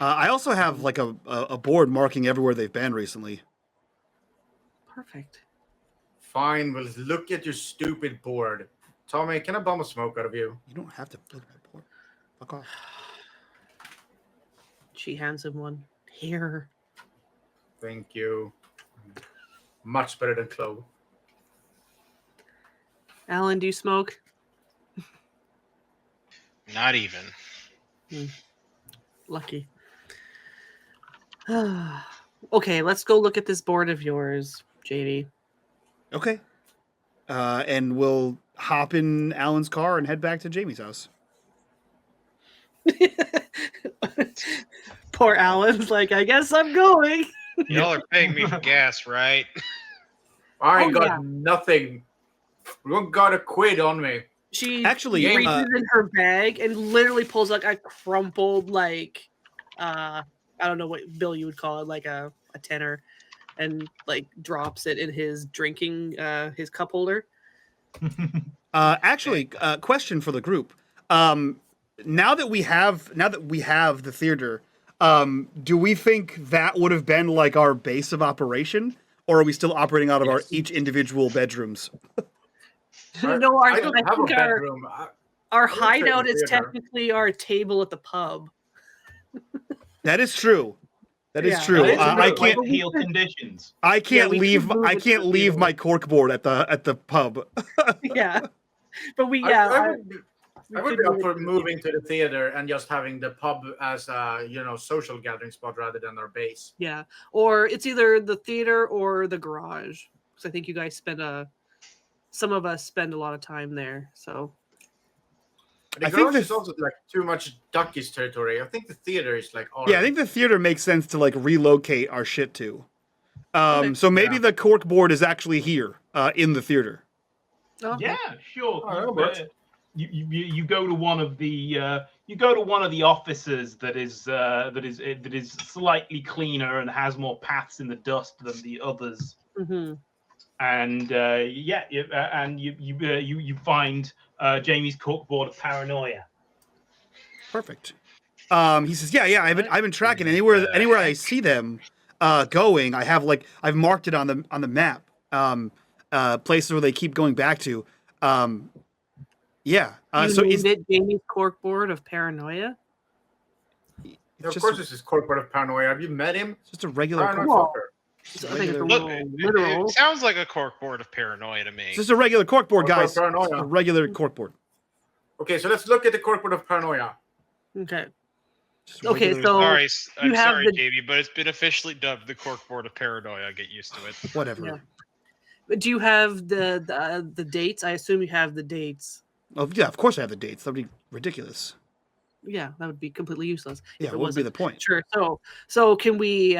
I also have like a board marking everywhere they've been recently. Perfect. Fine, we'll look at your stupid board. Tommy, can I bum a smoke out of you? You don't have to look at my board. Fuck off. She hands him one. Here. Thank you. Much better than Chloe. Alan, do you smoke? Not even. Lucky. Okay, let's go look at this board of yours, JD. Okay. And we'll hop in Alan's car and head back to Jamie's house. Poor Alan's like, I guess I'm going. Y'all are paying me for gas, right? I ain't Oh, got yeah. nothing. You don't got a quid on me. She Actually, reaches in her bag and literally pulls like a crumpled, like, I don't know what bill you would call it, like a tenner, and like drops it in his drinking, his cup holder. Actually, question for the group. Now that we have the theater, do we think that would have been like our base of operation, or are we still operating out of our each individual bedrooms? No, I don't have a think our bedroom. our I don't hideout take the is theater. technically our table at the pub. That is true. That is Yeah, true. That is I true. can't. With heel conditions. I can't we leave. could move I it to can't the leave table. my cork board at the pub. Yeah, but we I would could be up move it for to the moving to the theater and just having the pub as a social gathering spot rather than our base. Yeah, or it's either the theater or the garage. Because I think you guys some of us spend a lot of time there. So The I think garage the- is also like too much Duckies territory. I think the theater is like Yeah, I think the theater makes sense to like relocate our shit to. Okay. So maybe Yeah. the cork board is actually here in the theater. okay. Yeah, sure. Oh, that works. You go to one of the offices that is slightly cleaner and has more paths in the dust than the others. Mhm. And you find Jamie's corkboard of paranoia. Perfect. He says, "Yeah. I've been tracking anywhere I see them going. I've marked it on the map. Places where they keep going back to. Yeah. You So named it Jamie's corkboard of paranoia. Of course, this is corporate of paranoia. Have you met him? It's just a regular. Paranoid Well, fucker. I think it's a Look, little it literal. sounds like a corkboard of paranoia to me. It's just a regular cork board, Cork board guys. paranoia. Just a regular cork board. Okay, so let's look at the corporate of paranoia. Okay. Just Okay, regular- so Sorry, I'm you have sorry, the- Jamie, but it's been officially dubbed the corkboard of paranoia. Get used to it. whatever. Yeah. Do you have the dates? I assume you have the dates. Oh yeah, of course I have the dates. That'd be ridiculous. Yeah, that would be completely useless. Yeah, if it what would be wasn't. the point? Sure. So can we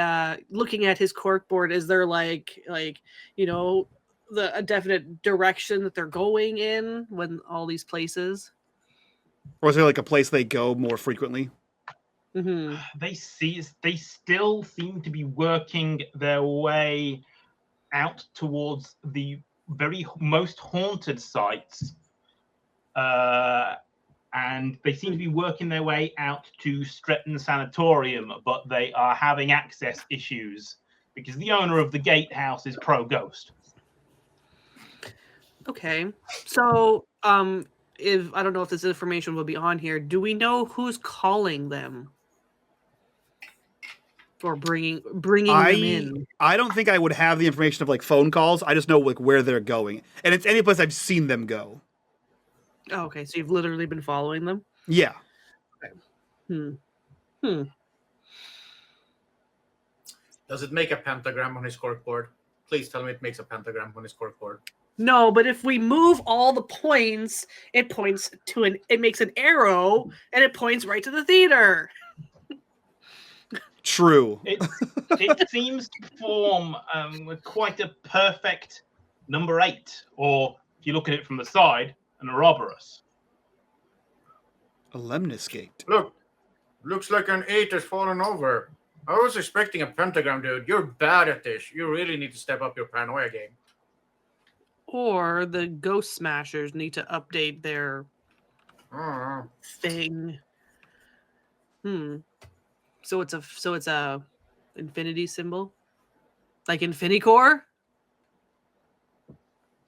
looking at his corkboard, is there like a definite direction that they're going in when all these places? Or is there like a place they go more frequently? Mm-hmm. They still seem to be working their way out towards the very most haunted sites, and they seem to be working their way out to Stretton Sanatorium, but they are having access issues because the owner of the gatehouse is pro-ghost. Okay. So if I don't know if this information will be on here, do we know who's calling them or bringing them in? I don't think I would have the information of like phone calls. I just know like where they're going, and it's any place I've seen them go. Oh, okay, so you've literally been following them. Yeah. Does it make a pentagram on his corkboard? Please tell me it makes a pentagram on his corkboard. No, but if we move all the points, it points to it makes an arrow and it points right to the theater. True. It seems to form quite a perfect number 8, or if you look at it from the side, an Ouroboros. A lemniscate. Look, looks like an 8 has fallen over. I was expecting a pentagram, dude. You're bad at this. You really need to step up your paranoia game. Or the ghost smashers need to update their thing. So it's a infinity symbol, like Infini-corp.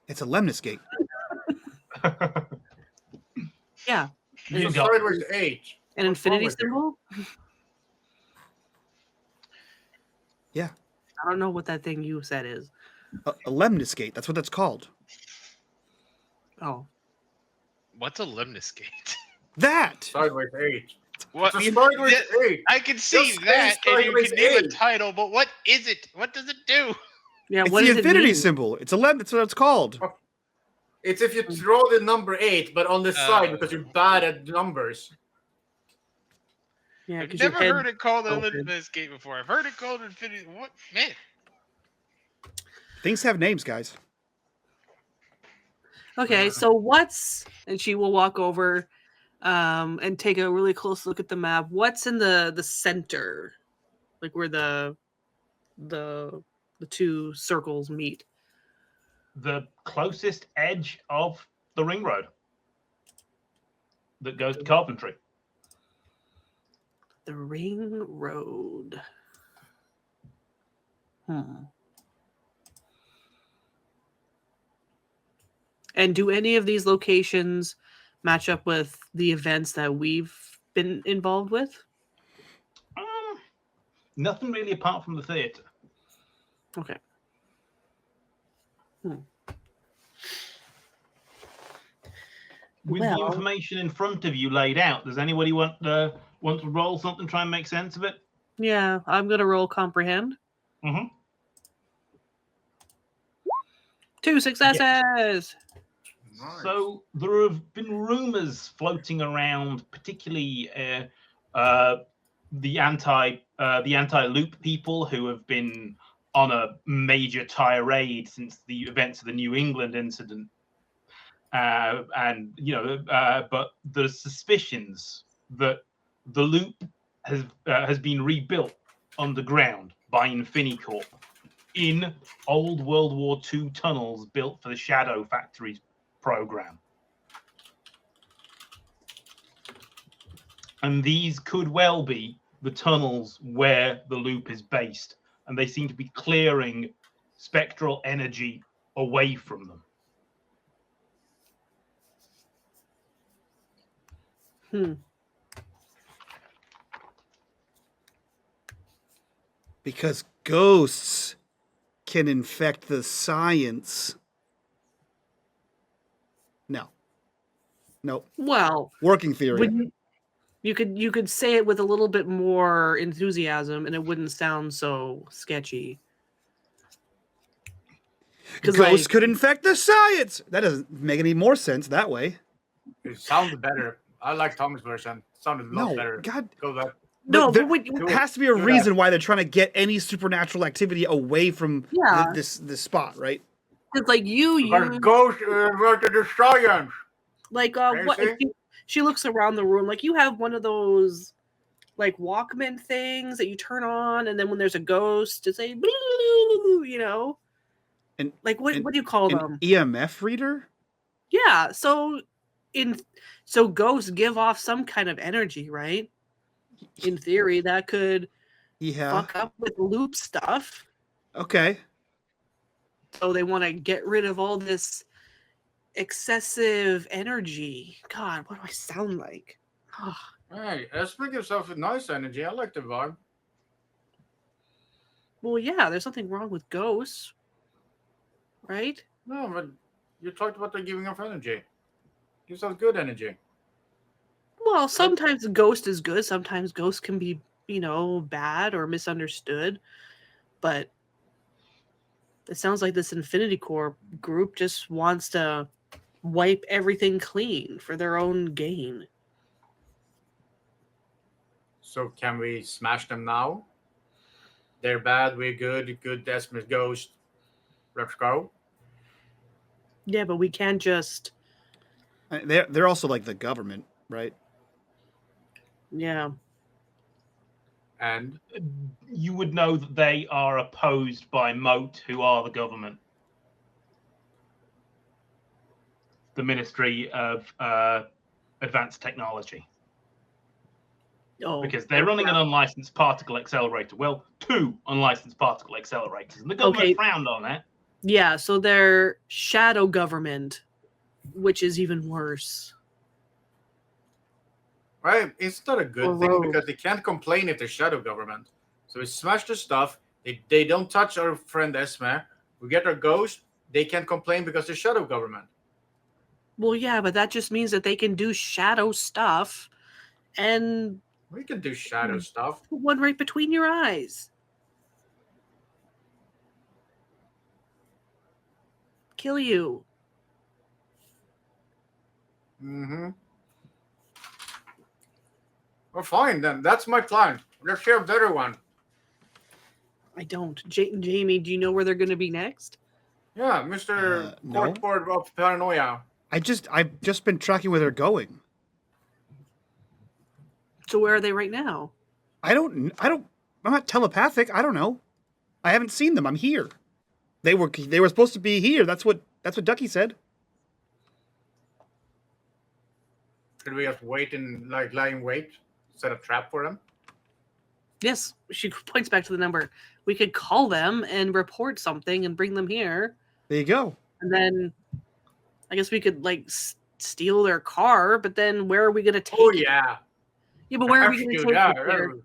It's a lemniscate. Yeah, You It's got sideways 8. an What's wrong infinity with you? symbol. Yeah. I don't know what that thing you said is. A lemniscate. That's what that's called. Oh, What's a lemniscate? That. Sideways 8. What? It's a sideways 8. I can see Just that, say and you sideways can name a 8. title, but what is it? What does it do? yeah. It's What the does it infinity mean? symbol. It's that's what it's called. It's if you throw the number 8, but on the side because you're bad at numbers. Yeah, I've because your never head. heard it called a open. lemniscate before. I've heard it called infinity. What man? Things have names, guys. Okay, so and she will walk over and take a really close look at the map. What's in the center? Like where the two circles meet. the closest edge of the ring road that goes to Coventry. The ring road. And do any of these locations match up with the events that we've been involved with? Nothing really apart from the theatre. Okay. With the information in front of you laid out, does anybody want to roll something, try and make sense of it? Yeah, I'm going to roll comprehend. Mm-hmm. 2 successes. Nice. So there have been rumours floating around, particularly the anti-loop people who have been on a major tirade since the events of the New England incident, but there's suspicions that the loop has been rebuilt underground by Infini-corp in old World War II tunnels built for the Shadow Factories program. And these could well be the tunnels where the loop is based, and they seem to be clearing spectral energy away from them. Because ghosts can infect the science. No. Nope. Well, Working theory. you could say it with a little bit more enthusiasm, and it wouldn't sound so sketchy. Ghosts could infect the science. That doesn't make any more sense that way. It sounded better. I like Tom's version. It sounded a lot better. God. Go back. No, there but has to be a reason why they're trying to get any supernatural activity away from this spot, right? It's like ghost inverted the science. Like what? She looks around the room like you have one of those like Walkman things that you turn on, and then when there's a ghost, it's like you know. And like what do you call them? EMF reader? Yeah. So ghosts give off some kind of energy, right? In theory, that could fuck up with loop stuff. Okay. So they want to get rid of all this excessive energy. God, what do I sound like? Hey, let's make yourself with nice energy. I like the vibe. Well, yeah, there's something wrong with ghosts, right? No, but you talked about the giving off energy. Gives us good energy. Well, sometimes ghost is good. Sometimes ghost can be, bad or misunderstood. But it sounds like this Infini-corp group just wants to wipe everything clean for their own gain. So can we smash them now? They're bad, we're good. Good, Desmond Ghost. Let's go. Yeah, but we can't just. They're also like the government, right? Yeah. And You would know that they are opposed by Moat, who are the government. The Ministry of Advanced Technology. Oh. Because they're running an unlicensed particle accelerator. Well, 2 unlicensed particle accelerators. And the government frowned on it. Yeah, so they're shadow government, which is even worse. right, it's not a good thing because they can't complain if they're shadow government. So we smash the stuff. They don't touch our friend Esme. We get our ghost. They can't complain because they're shadow government. Well, yeah, but that just means that they can do shadow stuff and We can do shadow stuff. put one right between your eyes. Kill you. Mm-hmm. Well, fine then. That's my plan. Let's hear a better one. I don't. Jamie, do you know where they're going to be next? Yeah, Mr. No. Courtboard of Paranoia. I've just been tracking where they're going. So where are they right now? I'm not telepathic. I don't know. I haven't seen them. I'm here. They were supposed to be here. That's what Ducky said. Should we just wait and lie in wait? Set a trap for them? Yes, she points back to the number. We could call them and report something and bring them here. There you go. And then I guess we could steal their car, but then where are we going to take it? Yeah. Yeah, but where are we going to take it, Derek?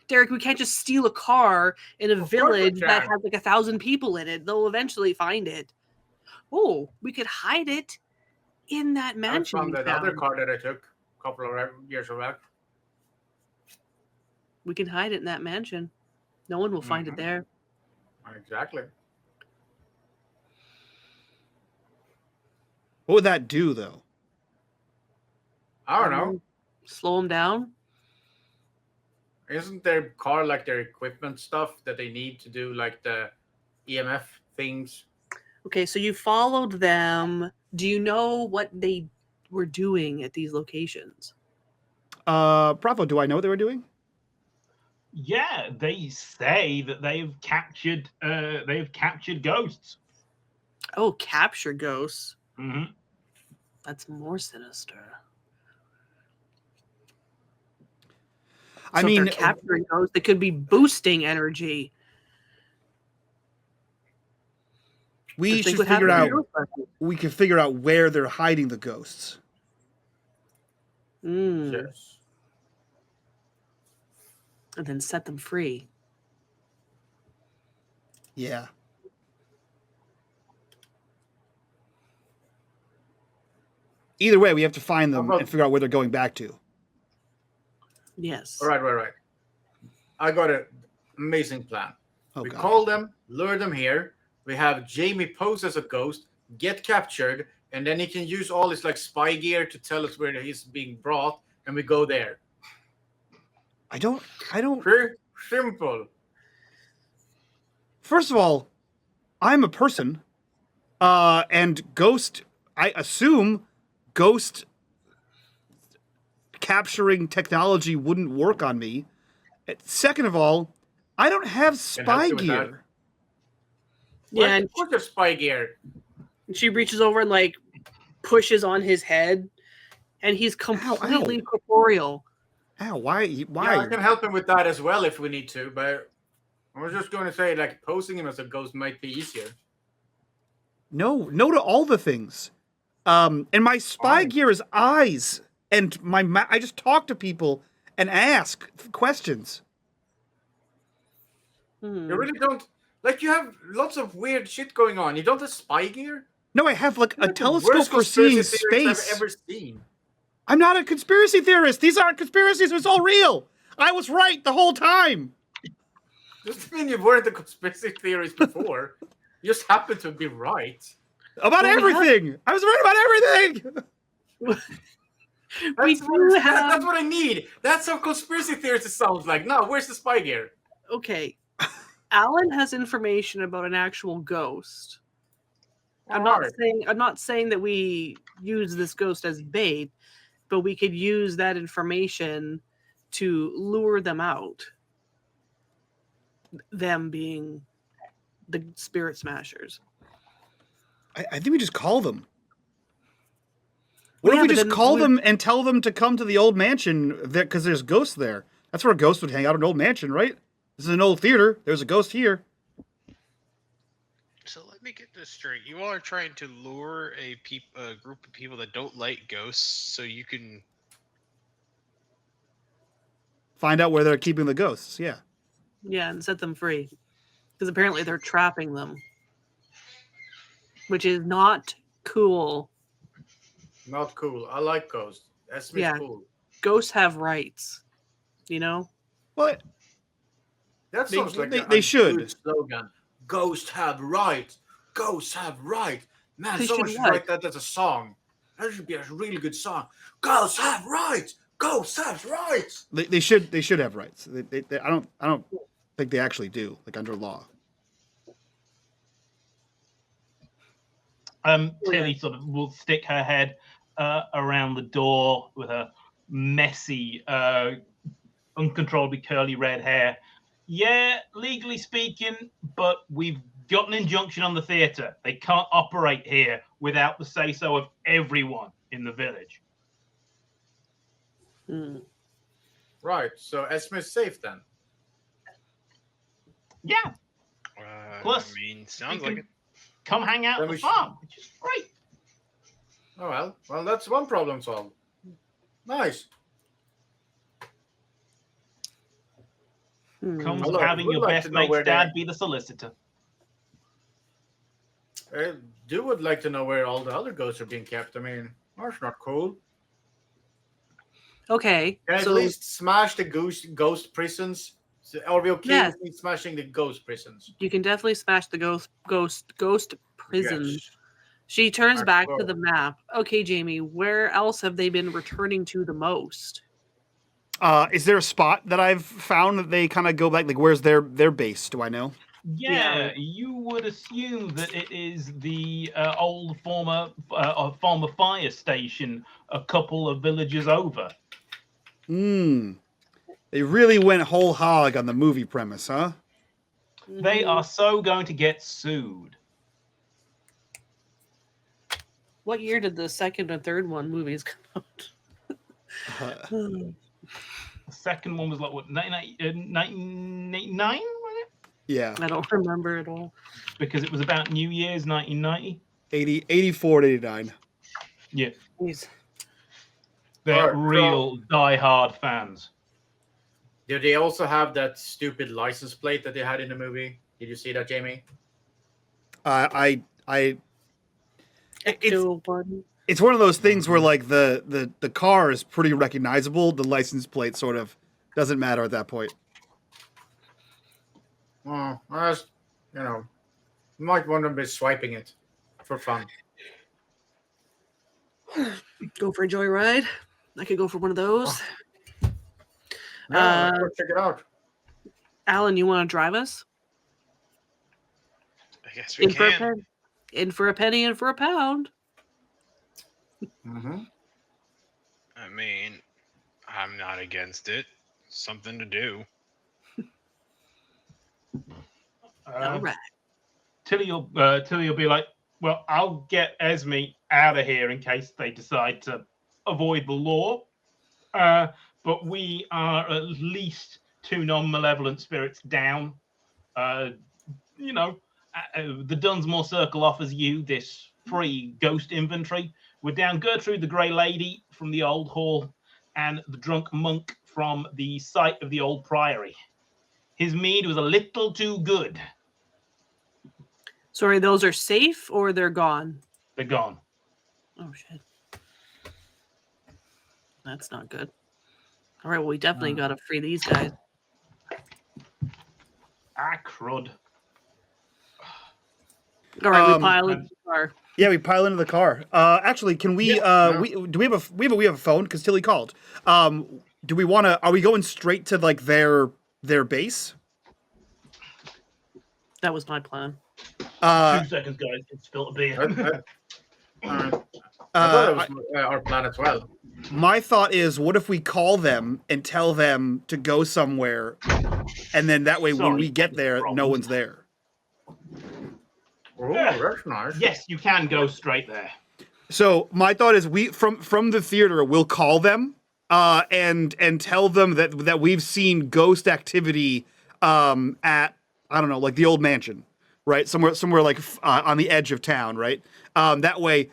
Derek, we can't just steal a car in a village that has 1,000 people in it. They'll eventually find it. Oh, we could hide it in that mansion. I found that other car that I took a couple of years back. We can hide it in that mansion. No one will find it there. Exactly. What would that do, though? I don't know. Slow them down? Isn't their car their equipment stuff that they need to do the EMF things? Okay, so you followed them. Do you know what they were doing at these locations? Bravo, do I know what they were doing? Yeah, they say that they've captured ghosts. Oh, capture ghosts. Mm-hmm. That's more sinister. I So mean, if they're capturing ghosts, they could be boosting energy. we Think should what figure happened out. to Ghostbusters. We can figure out where they're hiding the ghosts. Yes. And then set them free. Yeah. Either way, we have to find them and figure out where they're going back to. Yes. Right. I got an amazing plan. We God. call them, lure them here. We have Jamie pose as a ghost, get captured, and then he can use all his spy gear to tell us where he's being brought, and we go there. I don't. Pretty simple. First of all, I'm a person, and ghost. I assume ghost capturing technology wouldn't work on me. Second of all, I don't have spy gear. Yeah, and Of course there's spy gear. she reaches over and pushes on his head, and he's completely corporeal. Ow! Why? Yeah, I can help him with that as well if we need to, but I was just going to say posing him as a ghost might be easier. No to all the things. And my spy gear is eyes, and I just talk to people and ask questions. You really don't you have lots of weird shit going on. You don't have spy gear? No, I have like a You're the telescope worst for seeing conspiracy theorist space. I've ever seen. I'm not a conspiracy theorist. These aren't conspiracies. It's all real. I was right the whole time. Doesn't mean you weren't a conspiracy theorist before. You just happen to be right. About Well, everything. I was right about everything. We do have. That's what I need. That's how conspiracy theorists sounds like. No, where's the spy gear? Okay. Alan has information about an actual ghost. I'm Alright. not saying that we use this ghost as bait, but we could use that information to lure them out. Them being the spirit smashers. I think we just call them. What Yeah, if we but just then call we- them and tell them to come to the old mansion because there's ghosts there? That's where a ghost would hang out, an old mansion, right? This is an old theater. There's a ghost here. So let me get this straight. You all are trying to lure a group of people that don't like ghosts, so you can. Find out where they're keeping the ghosts. Yeah. Yeah, and set them free. Because apparently they're trapping them. Which is not cool. Not cool. I like ghosts. That's me Yeah. cool. Ghosts have rights. You know? What? That They- sounds like they a should. good slogan. Ghosts have rights. Ghosts have rights. Man, They someone should should what? write that as a song. That should be a really good song. Ghosts have rights. Ghosts have rights. They should have rights. I don't think they actually do, like under law. Tilly sort of will stick her head around the door with her messy, uncontrollably curly red hair. Yeah, legally speaking, but we've got an injunction on the theatre. They can't operate here without the say-so of everyone in the village. Hmm. Right. So Esme's safe then. Yeah, Plus, I mean, sounds you like can it. come hang out Then at the we should- farm, which is great. Oh well. Well, that's one problem solved. Nice. Hmm. Comes Well, of look, having we'd your like best to know mate's where dad they- be the solicitor. I would like to know where all the other ghosts are being kept. I mean, that's not cool. Okay. Can I So at least smash the ghost prisons? So, are we okay Yes. with me smashing the ghost prisons? you can definitely smash the ghost prison. Yes. She turns That's back to cool. the map. Okay, Jamie, where else have they been returning to the most? Is there a spot that I've found that they kind of go back? Like, where's their base? Do I know? Yeah, you would assume that it is the old former fire station a couple of villages over. They really went whole hog on the movie premise, huh? They are so going to get sued. What year did the second and third movies come out? The second one was like, what, 1989? Was it? Yeah, I don't remember at all. Because it was about New Year's 1990. 84 to 89. Yeah, Jeez. they're Alright, real die-hard fans. Did they also have that stupid license plate that they had in the movie? Did you see that, Jamie? Ecto one. It's one of those things where like the car is pretty recognizable. The license plate sort of doesn't matter at that point. Well, I was, you might want to be swiping it for fun. Go for a joyride. I could go for one of those. Yeah, let's go check it out. Alan, you want to drive us? I guess we In for a can. penny, in for a penny, in for a pound. Mm-hmm. I mean, I'm not against it. Something to do. All right. Tilly will be like, well, I'll get Esme out of here in case they decide to avoid the law. But we are at least 2 non-malevolent spirits down. The Dunsmore Circle offers you this free ghost inventory. We're down Gertrude the Grey Lady from the old hall and the drunk monk from the site of the old priory. His mead was a little too good. Sorry, those are safe or they're gone? They're gone. Oh shit. That's not good. All right, well, we definitely got to free these guys. Ah, crud. All right, we Um, pile into the car. Yeah, we pile into the car. Actually, can we? Yeah. We have a phone because Tilly called. Do we want to? Are we going straight to like their base? That was my plan. 2 seconds, guys. It's spilled a beer. I thought that was our plan as well. My thought is, what if we call them and tell them to go somewhere, and then that way when Sorry, we get there, no problems. one's there. Oh, that's nice. Yes, you can go straight there. So my thought is, we from the theater, we'll call them and tell them that we've seen ghost activity at, I don't know, like the old mansion, right? Somewhere like on the edge of town, right? That way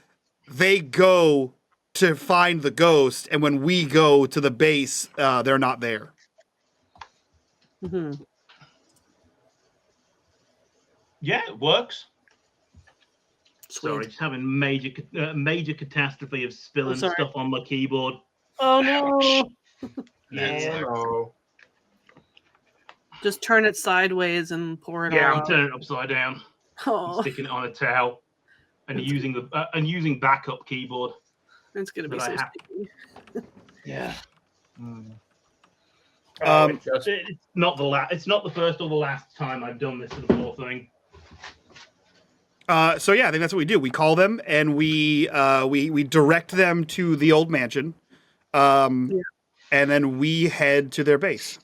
they go to find the ghost, and when we go to the base, they're not there. Mm-hmm. Yeah, it works. Sweet. Sorry, just having major catastrophe of spilling sorry. stuff on my keyboard. Oh no! Yeah. Oh, Just turn it sideways and pour it Yeah, all I'm out. turning it upside down, and Oh, sticking it on a towel, and using backup keyboard. it's gonna be But I so have- sticky. Yeah. Um, It's not the It's not the first or the last time I've done this sort of poor thing. So yeah, I think that's what we do. We call them and we direct them to the old mansion, and then we head to their base.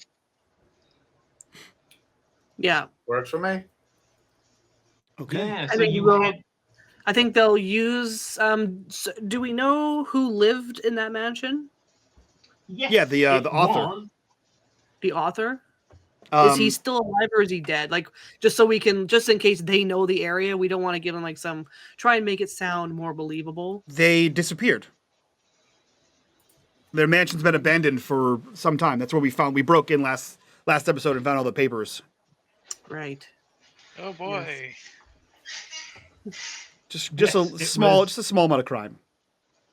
Yeah, works for me. Okay. Yeah. I So think you we'll- head. I think they'll use. Do we know who lived in that mansion? Yes, Yeah, the it author. was. The author. Is he Um, still alive or is he dead? Like, just so we can, just in case they know the area, we don't want to give them like some. Try and make it sound more believable. they disappeared. Their mansion's been abandoned for some time. That's where we broke in last episode and found all the papers. Right. Oh boy. Just Yes, a it small was- just a small amount of crime.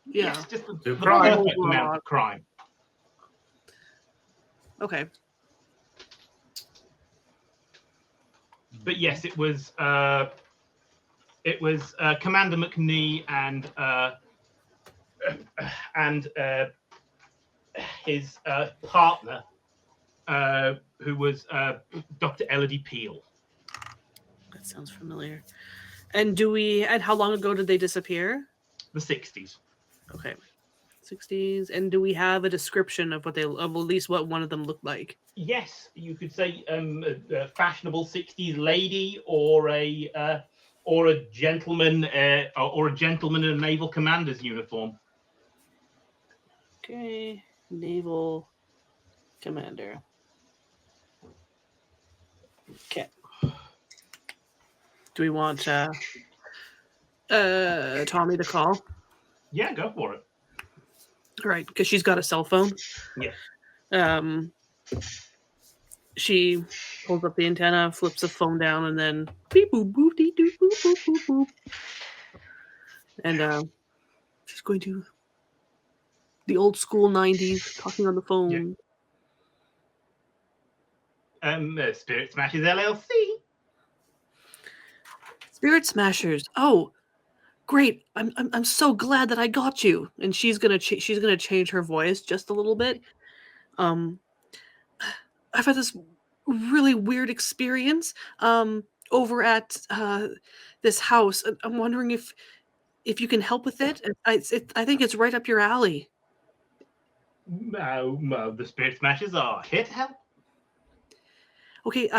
Yeah. Yes, just the crime. perfect amount of crime. Okay. But yes, it was Commander McNee and his partner, who was Dr. Elodie Peel. That sounds familiar. And how long ago did they disappear? The 60s. Okay. 60s. And do we have a description of of at least what one of them looked like? Yes, you could say a fashionable 60s lady, or a gentleman, or a gentleman in a naval commander's uniform. Okay. Naval commander. Okay. Do we want Tommy to call? Yeah, go for it. All right, because she's got a cell phone. Yeah. She pulls up the antenna, flips the phone down, and then beep boop boop dee doop boop boop boop boop. And she's going to the old school 90s, talking on the phone. Spirit Smashers LLC. Spirit Smashers. Oh, great! I'm so glad that I got you. And she's gonna change her voice just a little bit. I've had this really weird experience over at this house. I'm wondering if you can help with it. I think it's right up your alley. The Spirit Smashers are here to help. Okay.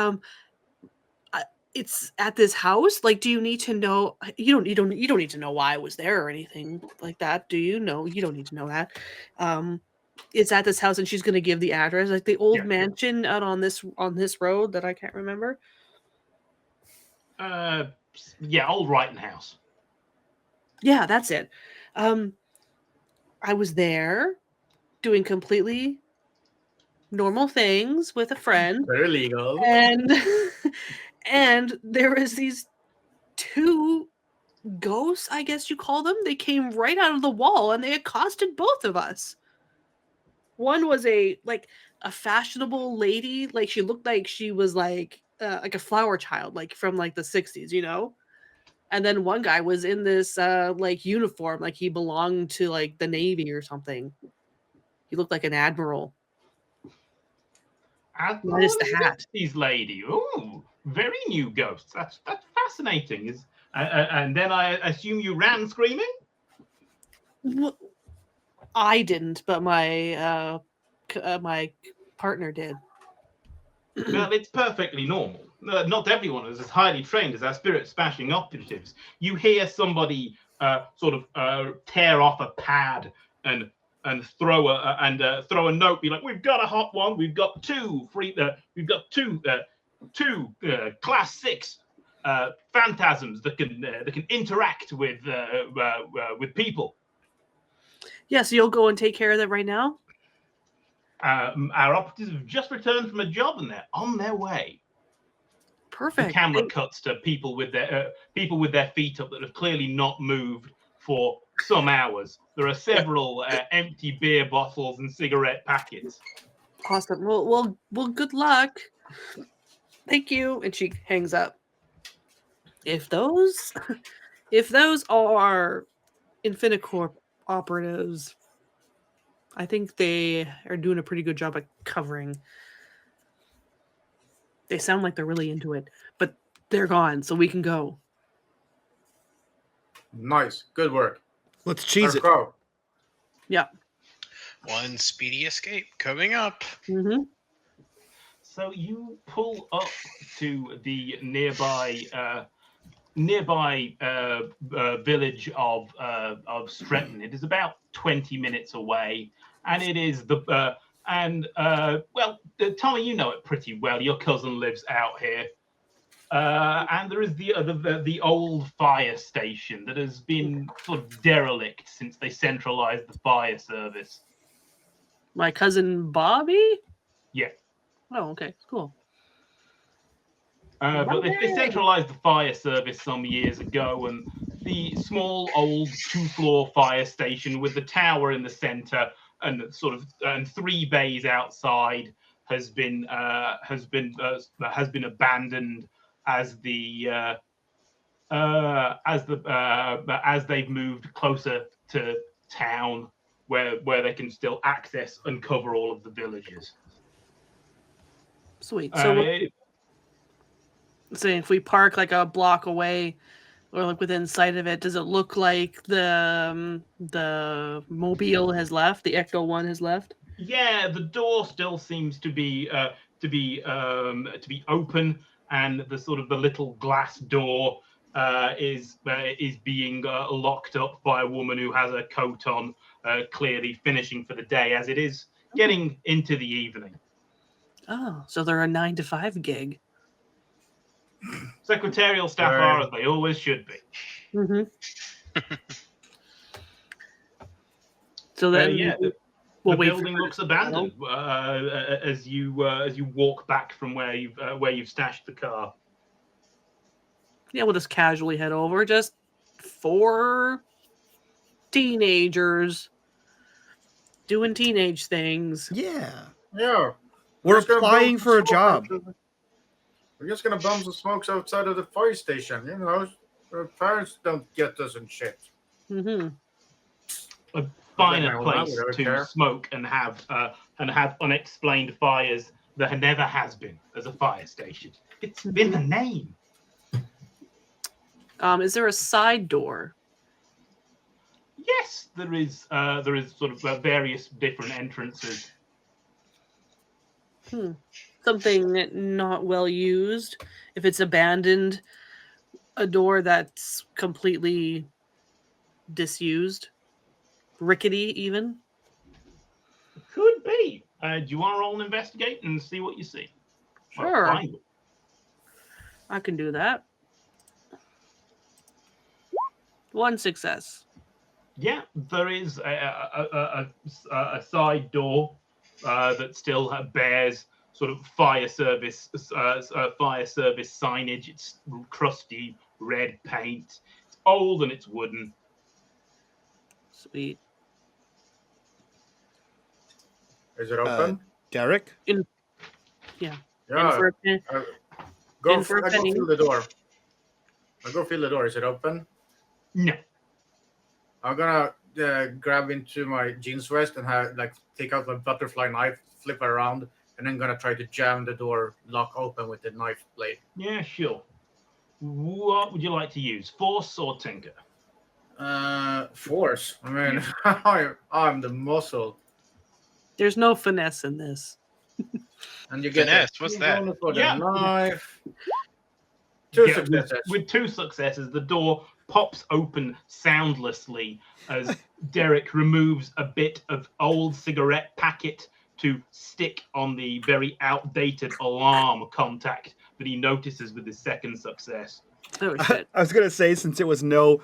It's at this house. Like, do you need to know? You don't need to know why I was there or anything like that. Do you know? You don't need to know that. It's at this house, and she's gonna give the address, like the old mansion out on this road that I can't remember. Yeah, Old Wrighton House. Yeah, that's it. I was there doing completely normal things with a friend, Very legal. and and there was these two ghosts, I guess you call them. They came right out of the wall and they accosted both of us. One was a fashionable lady, like she looked like she was like a flower child, like from like the 60s, you know? And then one guy was in this like uniform, like he belonged to like the Navy or something. He looked like an admiral. Minus the hat. These lady. Ooh, very new ghosts. That's fascinating. And then I assume you ran screaming? I didn't, but my my partner did. Well, it's perfectly normal. Not everyone is as highly trained as our spirit smashing operatives. You hear somebody sort of tear off a pad and throw a note, be like, "We've got a hot one. We've got two class 6 phantasms that can interact with people." Yeah, so you'll go and take care of that right now? Our operatives have just returned from a job and they're on their way. Perfect. The camera cuts to people with their feet up that have clearly not moved for some hours. There are several empty beer bottles and cigarette packets. Awesome. Well, good luck. Thank you. And she hangs up. If those are Infini-corp operatives, I think they are doing a pretty good job at covering. They sound like they're really into it, but they're gone, so we can go. Nice. Good work. Let's cheese it. Go. Yeah. One speedy escape coming up. Mm-hmm. So you pull up to the nearby village of Stretton. It is about 20 minutes away, and it is Tommy, you know it pretty well. Your cousin lives out here, and there is the old fire station that has been sort of derelict since they centralized the fire service. My cousin Bobby? Yeah. Oh, okay, cool. But they centralized the fire service some years ago, and the small old 2-floor fire station with the tower in the center and and 3 bays outside has been abandoned as they've moved closer to town, where they can still access and cover all of the villages. Sweet. So say if we park like a block away or like within sight of it, does it look like the mobile has left, the Ecto 1 has left? Yeah, the door still seems to be open, and the little glass door is being locked up by a woman who has a coat on, clearly finishing for the day, as it is getting into the evening. Oh, so they're a 9-to-5 gig. Secretarial staff are, as they always should be. Mm-hmm. So then, the building looks abandoned as you walk back from where you've stashed the car. Yeah, we'll just casually head over. Just 4 teenagers doing teenage things. Yeah. Yeah. We're applying for a job. We're just gonna bum some smokes outside of the fire station. You know, our parents don't get us and shit. Mm-hmm. A finer place to smoke and have unexplained fires there never has been as a fire station. It's been the name. Is there a side door? Yes, there is sort of various different entrances. Something not well used. If it's abandoned, a door that's completely disused, rickety even. Could be. Do you want to roll and investigate and see what you see? Sure. Well, I can do that. 1 success. Yeah, there is a side door that still bears sort of fire service signage. It's crusty red paint. It's old and it's wooden. Sweet. Is it open? Derek? Yeah. Yeah. In for a pen- Go in for a I go penny. feel the door. I go feel the door. Is it open? No. I'm gonna grab into my jeans vest and take out my butterfly knife, flip it around, and then gonna try to jam the door lock open with the knife blade. Yeah, sure. What would you like to use? Force or tinker? Force. I mean, I'm the muscle. There's no finesse in this. And you get Finesse, what's that? For the Yeah. knife. Two Yeah, successes. With 2 successes, the door pops open soundlessly as Derek removes a bit of old cigarette packet to stick on the very outdated alarm contact that he notices with his second success. Oh shit. I was gonna say since it was no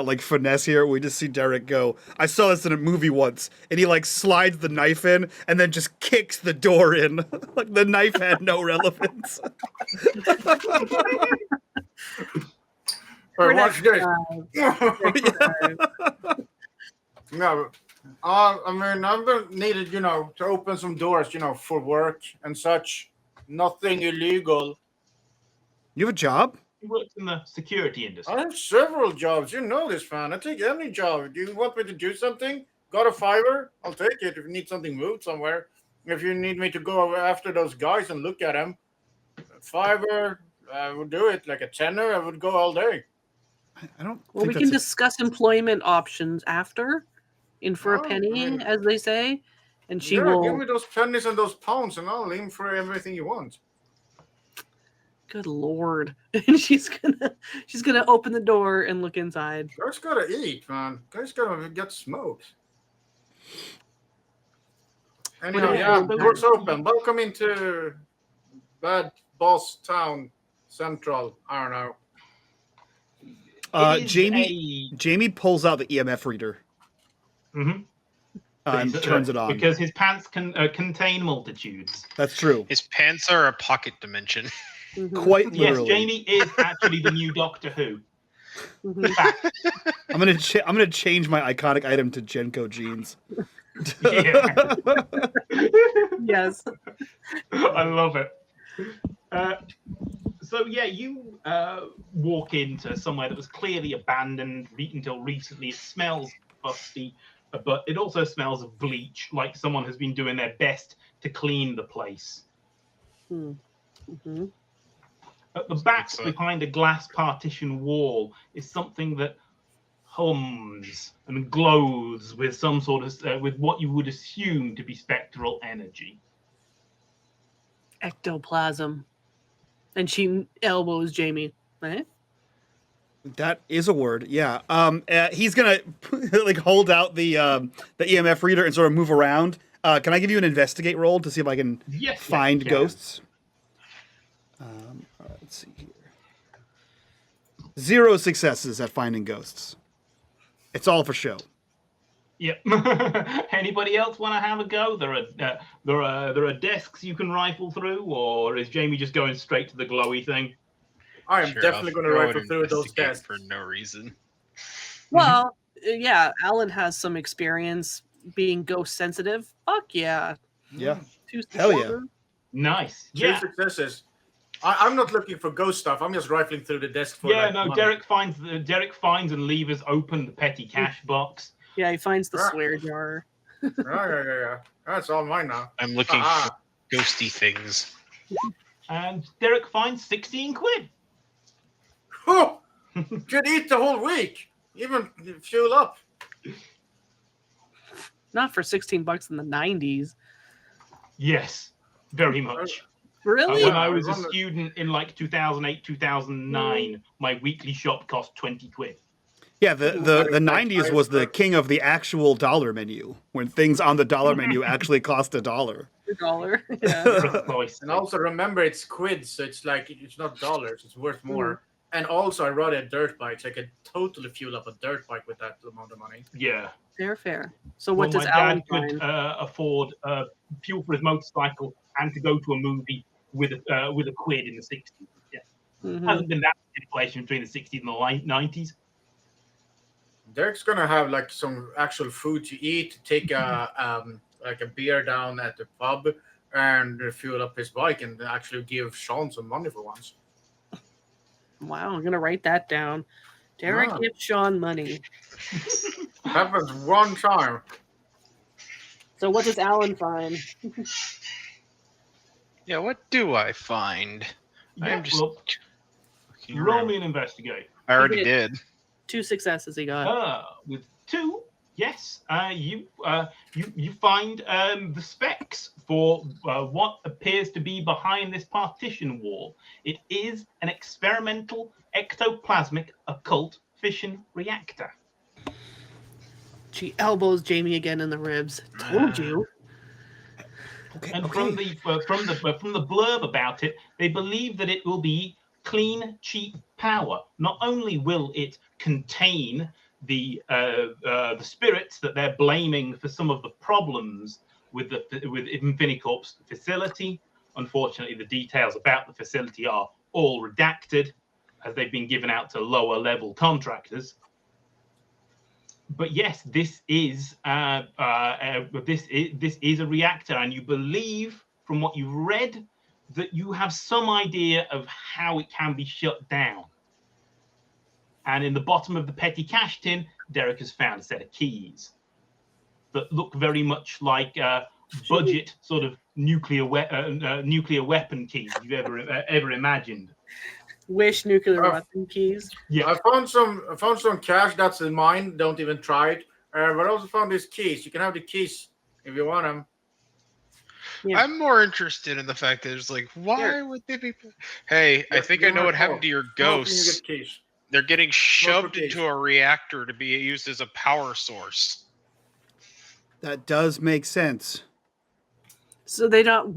like finesse here, we just see Derek go. I saw this in a movie once, and he like slides the knife in and then just kicks the door in. Like the knife had no relevance. Or watch this. No, I mean, I've been needed, to open some doors, for work and such. Nothing illegal. You have a job? He works in the security industry. I have several jobs. You know this, man. I take any job. Do you want me to do something? Got a $5? I'll take it if you need something moved somewhere. If you need me to go after those guys and look at them, $5, I would do it. Like a $10, I would go all day. I don't. Well, think we can that's discuss employment options after, in for a Oh, penny, right. as they say, and she Give will. me those pennies and those pounds, and I'll aim for everything you want. Good lord! And she's gonna open the door and look inside. Guys gotta eat, man. Guys gotta get smoked. Anyhow, Well, yeah, those- doors open. Welcome into Bad Boss Town Central. I don't know. It is Jamie pulls out the EMF reader Mhm. and turns it on. Because his pants can contain multitudes. That's true. His pants are a pocket dimension. Mhm, Quite Yes, literally. Jamie is actually the new Doctor Who. mhm. Fact. I'm gonna change my iconic item to Jenko jeans. Yeah. Yes. I love it. So yeah, you walk into somewhere that was clearly abandoned until recently. It smells musty, but it also smells of bleach, like someone has been doing their best to clean the place. Mhm. At the back, So- behind a glass partition wall, is something that hums and glows with some sort of with what you would assume to be spectral energy. Ectoplasm. And she elbows Jamie. Eh? That is a word, yeah. He's gonna like hold out the EMF reader and sort of move around. Can I give you an investigate roll to see if I can Yes, find you can. ghosts? All right, let's see here. 0 successes at finding ghosts. It's all for show. Yep. Anybody else want to have a go? There are desks you can rifle through, or is Jamie just going straight to the glowy thing? I am Sure, definitely I'll going to throw rifle an through those investigate tests. for no reason. Well, yeah, Alan has some experience being ghost sensitive. Fuck yeah. Yeah. 2 Hell yeah. successes. Nice. 2 Yeah. successes. I'm not looking for ghost stuff. I'm just rifling through the desk for Yeah. like, No. money. Derek finds and levers open the petty cash box. Yeah, he finds the Ah. swear jar. Yeah. That's all mine now. I'm looking Ah, for ghosty things. And Derek finds 16 quid. oh, could eat the whole week. Even fuel up. Not for $16 in the 90s. Yes, very much. Really? When I was a Run it. student in like 2008, 2009, my weekly shop cost 20 quid. Yeah, the 90s was the king of the actual dollar menu, when things on the dollar menu actually cost $1. $1. Yeah. Precisely. And also remember, it's quid, so it's like it's not dollars. It's worth more. And also, I rode a dirt bike, so I could totally fuel up a dirt bike with that amount of money. Yeah. Fair. So what Well, does my Alan dad could find? afford fuel for his motorcycle and to go to a movie with a quid in the 60s. Yeah. Mhm. Hasn't been that inflation between the 60s and the late 90s. Derek's gonna have like some actual food to eat, take a like a beer down at the pub, and fuel up his bike, and actually give Sean some money for once. Wow, I'm gonna write that down. Derek Ah. gives Sean money. Happens one time. So what does Alan find? Yeah, what do I find? Yeah, I'm just well, looking roll around. me an investigate. I already Okay. did. 2 successes he got. With 2, yes, you find the specs for what appears to be behind this partition wall. It is an experimental ectoplasmic occult fission reactor. She elbows Jamie again in the ribs. Told you. And from the blurb about it, they believe that it will be clean, cheap power. Not only will it contain the spirits that they're blaming for some of the problems with Infini-corp's facility. Unfortunately, the details about the facility are all redacted, as they've been given out to lower level contractors. But yes, this is a reactor, and you believe from what you've read that you have some idea of how it can be shut down. And in the bottom of the petty cash tin, Derek has found a set of keys that look very much like budget sort of nuclear weapon keys you've ever imagined. Wish nuclear weapon keys. Yeah, I found some cash that's in mine. Don't even try it. But I also found these keys. You can have the keys if you want them. Yeah. I'm more interested in the fact that it's like, why would they be? Hey, I think I know what happened to your ghosts. You get keys. They're getting shoved keys. into a reactor to be used as a power source. That does make sense. So they're not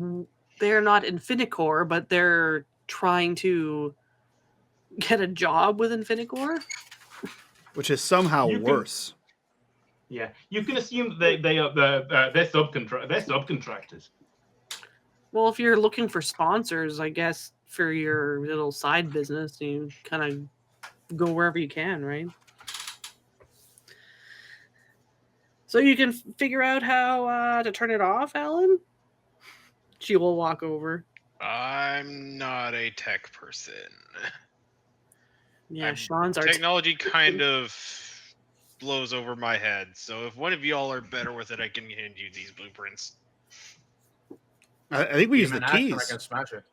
Infini-corp, but they're trying to get a job with Infini-corp? Which is somehow worse. Yeah, you can assume that they're subcontractors. Well, if you're looking for sponsors, I guess for your little side business, you kind of go wherever you can, right? So you can figure out how to turn it off, Alan? She will walk over. I'm not a tech person. Yeah, Sean's our technology kind of blows over my head. So if one of y'all are better with it, I can hand you these blueprints. I think we use the I keys. can smash it.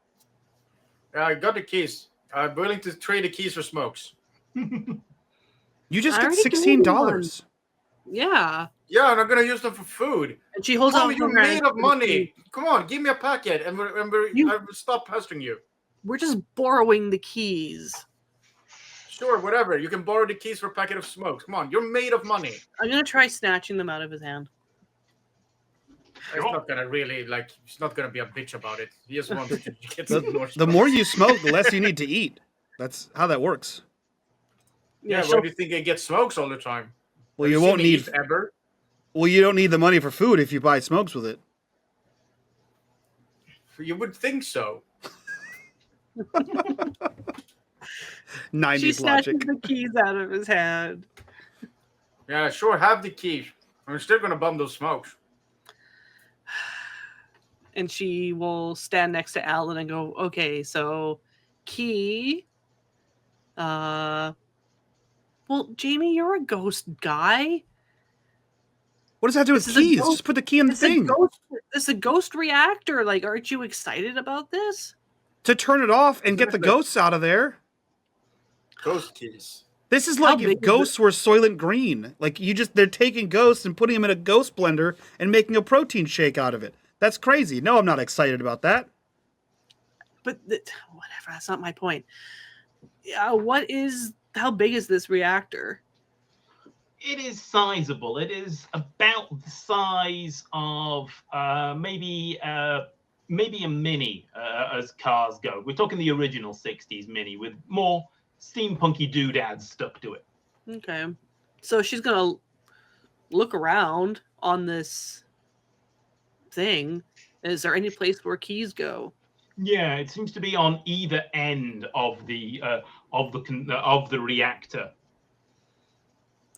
Yeah, I got the keys. I'm willing to trade the keys for smokes. You just I got already gave you $16. Yeah. Yeah, and I'm gonna use them for food. And she holds Tell out me you're her hand made of for the money. key. Come on, give me a packet, and I will stop pestering you. We're just borrowing the keys. Sure, whatever. You can borrow the keys for a packet of smokes. Come on, you're made of money. I'm going to try snatching them out of his hand. He's not gonna really he's not gonna be a bitch about it. He just wants to get some more. The more you smoke, the less you need to eat. That's how that works. Yeah, why do you think I get smokes all the time? Well, Have you seen won't me need eat ever. Well, you don't need the money for food if you buy smokes with it. You would think so. 90s She snatches logic. the keys out of his hand. Yeah, sure. Have the keys. I'm still gonna bum those smokes. And she will stand next to Alan and go, okay, so key. Well, Jamie, you're a ghost guy. What does that do with This is a keys? ghost- Just put the key in the This is thing. this is a ghost reactor. Like, aren't you excited about this? To turn it off and get the Exactly. ghosts out of there. Ghost keys. This is How like big if is ghosts were Soylent Green. Like they're taking ghosts and putting them in a ghost blender and making a protein shake out of it. That's crazy. No, I'm not excited about that. But whatever, that's not my point. Yeah, how big is this reactor? It is sizable. It is about the size of maybe a Mini as cars go. We're talking the original 60s Mini with more steampunky doodads stuck to it. Okay. So she's going to look around on this thing. Is there any place where keys go? Yeah, it seems to be on either end of the of the reactor,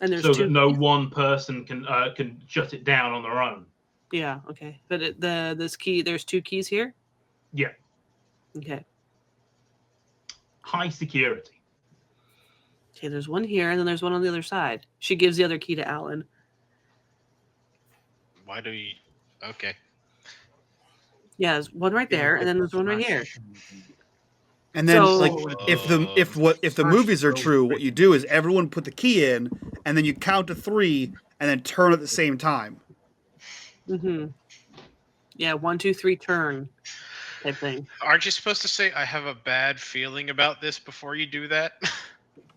And there's so two. that no one person can shut it down on their own. Yeah. Okay. But this key. There's 2 keys here. Yeah, Okay. high security. Okay. There's one here, and then there's one on the other side. She gives the other key to Alan. Why do you? Okay. Yeah, there's one right there, and then there's one right here. And then, So- like, if the movies are true, what you do is everyone put the key in, and then you count to 3, and then turn at the same time. Mm-hmm. Yeah, 1, 2, 3, turn type thing. Aren't you supposed to say I have a bad feeling about this before you do that?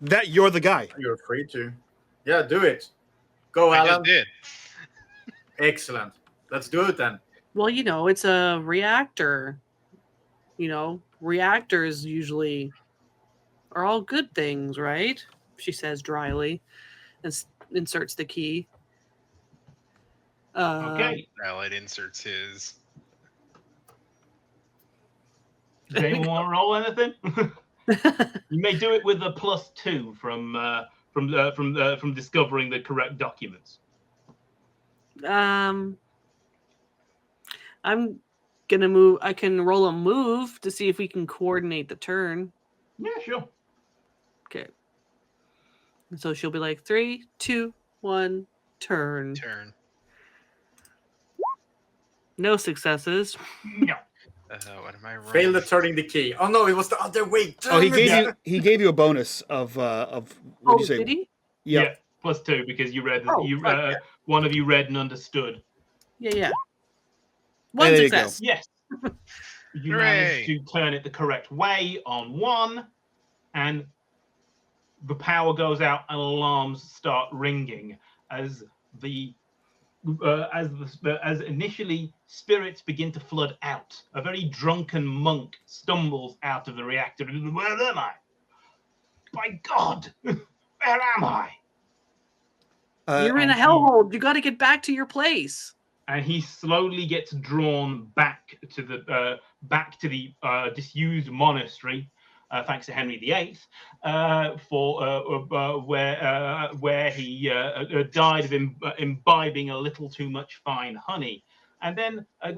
That you're the guy. You're free to. Yeah, do it. Go, I Alan. just did. Excellent. Let's do it then. Well, it's a reactor. Reactors usually are all good things, right? She says dryly, and inserts the key. Okay. Allied inserts his. Does anyone want to roll anything? You may do it with a +2 from discovering the correct documents. I'm gonna move. I can roll a move to see if we can coordinate the turn. Yeah, sure. Okay. And so she'll be like 3, 2, 1, turn. Turn. No successes. No. What am I rolling? Failed at turning the key. Oh no, it was the other way. Oh, he Damn gave it. you a bonus of what Oh, do you say? did he? Yeah. +2 because you read. Oh, okay. One of you read and understood. Yeah. One There you go. success. Yes. You Hooray. managed to turn it the correct way on 1, and the power goes out and alarms start ringing as initially spirits begin to flood out. A very drunken monk stumbles out of the reactor. Where am I? By God, where am I? You're in a and hellhole. You got to get back to your place. And he slowly gets drawn back to the disused monastery, thanks to Henry VIII, where he died of imbibing a little too much fine honey, and then a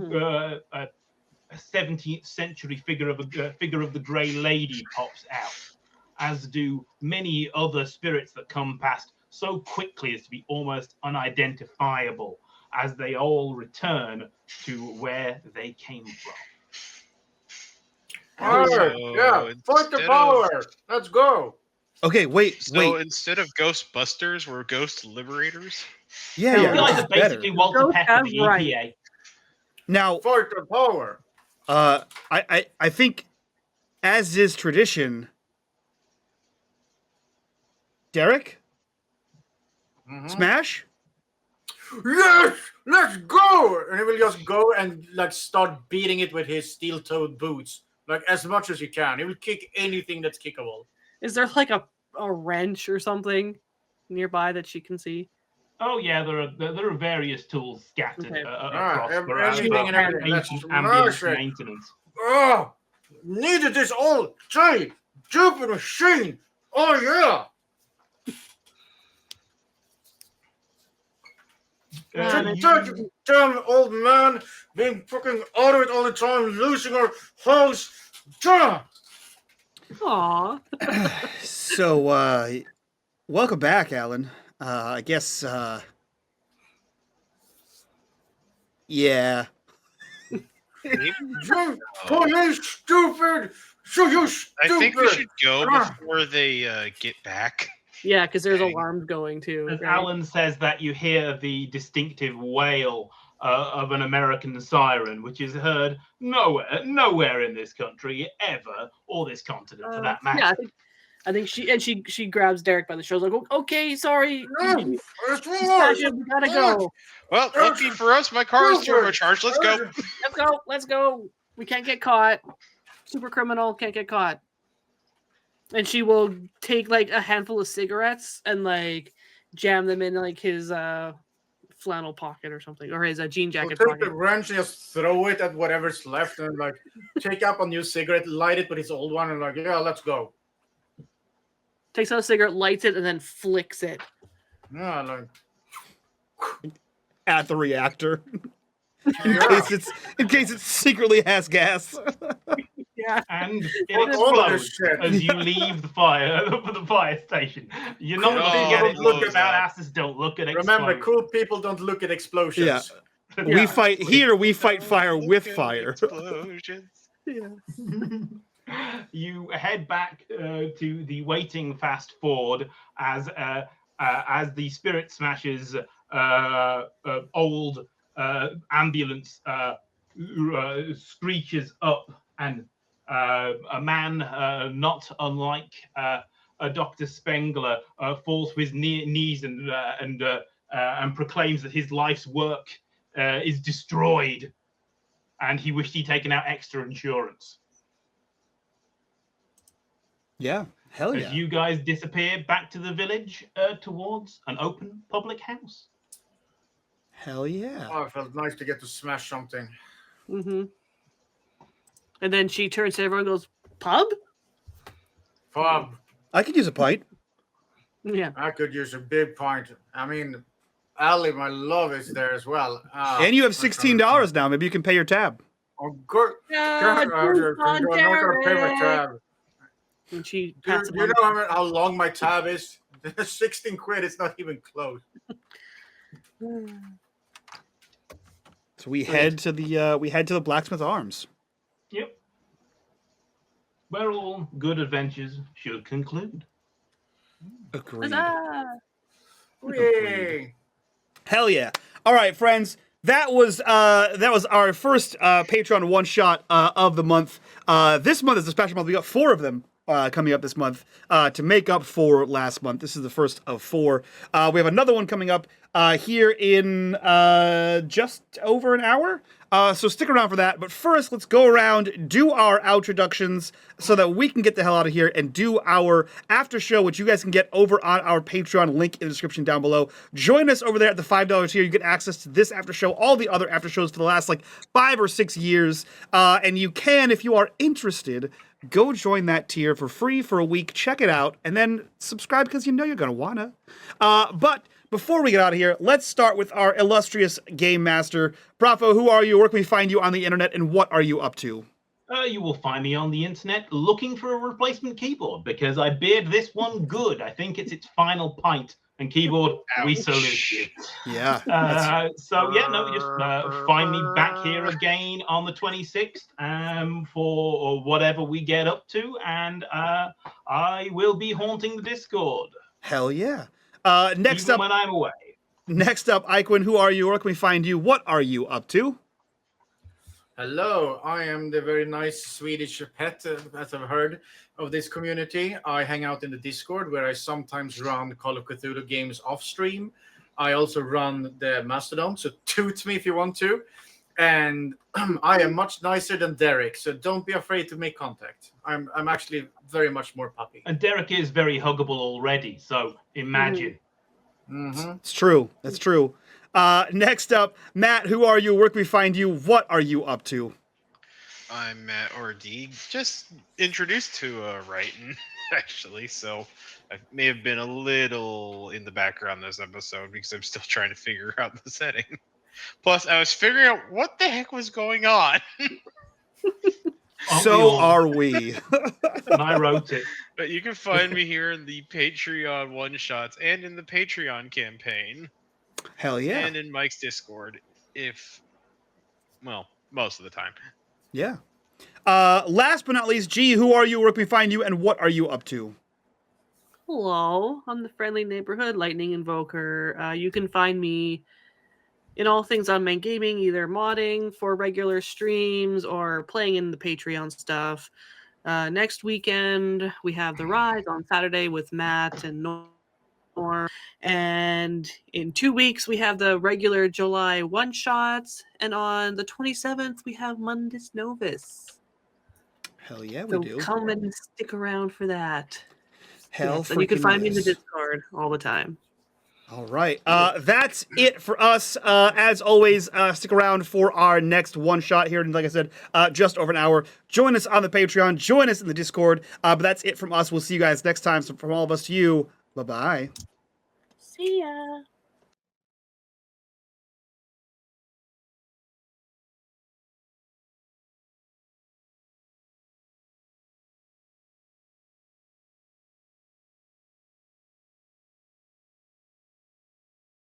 17th century figure of the Grey Lady pops out, as do many other spirits that come past so quickly as to be almost unidentifiable, as they all return to where they came from. All right, yeah, fight the instead power. Let's go. Okay, wait. Instead of Ghostbusters, we're Ghost Liberators. Yeah, You yeah, guys that's are basically better. Walter Ghost Peck of the has right. EPA. Now, Fight the power. I think, as is tradition, Derek, Mhm. smash. Yes, let's go. And he will just go and like start beating it with his steel-toed boots, like as much as you can. He will kick anything that's kickable. Is there like a wrench or something nearby that she can see? Oh yeah, there are various tools scattered Okay. across everything and everything. Let's ambulance smash it. maintenance. Oh, needed this all day. Stupid machine. Oh yeah. You- Damn old man, being fucking out of it all the time, losing our house. Damn. Aw. So, welcome back, Alan. I guess, yeah. You police, stupid. So you stupid. I think we should go before they get back. Yeah, because there's Dang. alarms going too. As right? Alan says that, you hear the distinctive wail of an American siren, which is heard nowhere in this country ever, or this continent for that matter. Yeah, I think she grabs Derek by the shoulders, like, okay, sorry, No, it's Sasha, we gotta go. Well, lucky for us, my car is turbocharged. Let's go. Let's go. We can't get caught. Super criminal can't get caught. And she will take like a handful of cigarettes and like jam them in like his flannel pocket or something, or his jean We'll jacket take pocket. the wrench and just throw it at whatever's left and like take up a new cigarette, light it with his old one, and like, yeah, let's go. Takes out a cigarette, lights it, and then flicks it. Yeah, like, At the reactor. yeah. In case it secretly has gas. Yeah. And it All of this explodes shit. as you leave the fire station. You're not Cool looking people at it. don't Look look at that. at- Asses don't look at Remember, explosions. cool people don't look at explosions. Yeah. We fight here. We fight fire Look with at fire. Explosions. You head back to the waiting fast forward as the spirit smashes old ambulance screeches up, and a man not unlike a Dr. Spengler falls to his knees and proclaims that his life's work is destroyed, and he wished he'd taken out extra insurance. Yeah. Hell As yeah. you guys disappear back to the village towards an open public house. Hell yeah. Oh, it felt nice to get to smash something. Mm-hmm. And then she turns to everyone and goes, "Pub?" Pub. I could use a pint. Yeah. I could use a big pint. I mean, Ali, my love, is there as well. And you have $16 now. Maybe you can pay your tab. Oh, good. Yeah, I'm not gonna pay my tab. And she Do pats him you on the know how long my tab is? 16 quid. It's not even close. So we head to the Blacksmith Arms. Yep. Where all good adventures should conclude. Agreed. Huzzah! Yay. Hell yeah. All right, friends. That was our first Patreon one shot of the month. This month is a special month. We got 4 of them coming up this month to make up for last month. This is the first of 4. We have another one coming up here in just over an hour. So stick around for that. But first, let's go around, do our outroductions so that we can get the hell out of here and do our after show, which you guys can get over on our Patreon, link in the description down below. Join us over there at the $5 tier. You get access to this after show, all the other after shows for the last 5 or 6 years. And you can, if you are interested, go join that tier for free for a week. Check it out and then subscribe because you know you're going to want to. But before we get out of here, let's start with our illustrious game master. Bravo, who are you? Where can we find you on the internet, and what are you up to? You will find me on the internet looking for a replacement keyboard because I beard this one good. I think it's its final pint. And keyboard, we salute you. Yeah. Just find me back here again on the 26th for whatever we get up to, and I will be haunting the Discord. Hell yeah. Next even up, when I'm away. Next up, Iquin, who are you? Where can we find you? What are you up to? Hello, I am the very nice Swedish pet, as I've heard, of this community. I hang out in the Discord where I sometimes run Call of Cthulhu games off stream. I also run the Mastodon, so toot me if you want to. And I am much nicer than Derek, so don't be afraid to make contact. I'm actually very much more puppy. And Derek is very huggable already, so imagine. Mm-hmm. It's true. That's true. Next up, Matt, who are you? Where can we find you? What are you up to? I'm Matt Ordeeg, just introduced to writing, actually, so I may have been a little in the background this episode because I'm still trying to figure out the setting. Plus, I was figuring out what the heck was going on. So are we. And I wrote it. But you can find me here in the Patreon one-shots and in the Patreon campaign. Hell yeah. And in Mike's Discord, most of the time. Yeah. Last but not least, G, who are you? Where can we find you? And what are you up to? Hello, I'm the friendly neighborhood lightning invoker. You can find me in all things unMadeGaming, either modding for regular streams or playing in the Patreon stuff. Next weekend, we have The Rise on Saturday with Matt and Norm. And in 2 weeks, we have the regular July one-shots. And on the 27th, we have Mundus Novus. Hell yeah, we So do. come and stick around for that. Hell Yes, and you can freaking find me in the yes. Discord all the time. All right. That's it for us. As always, stick around for our next one shot here. And like I said, just over an hour. Join us on the Patreon. Join us in the Discord. But that's it from us. We'll see you guys next time. So from all of us to you, bye-bye. See ya.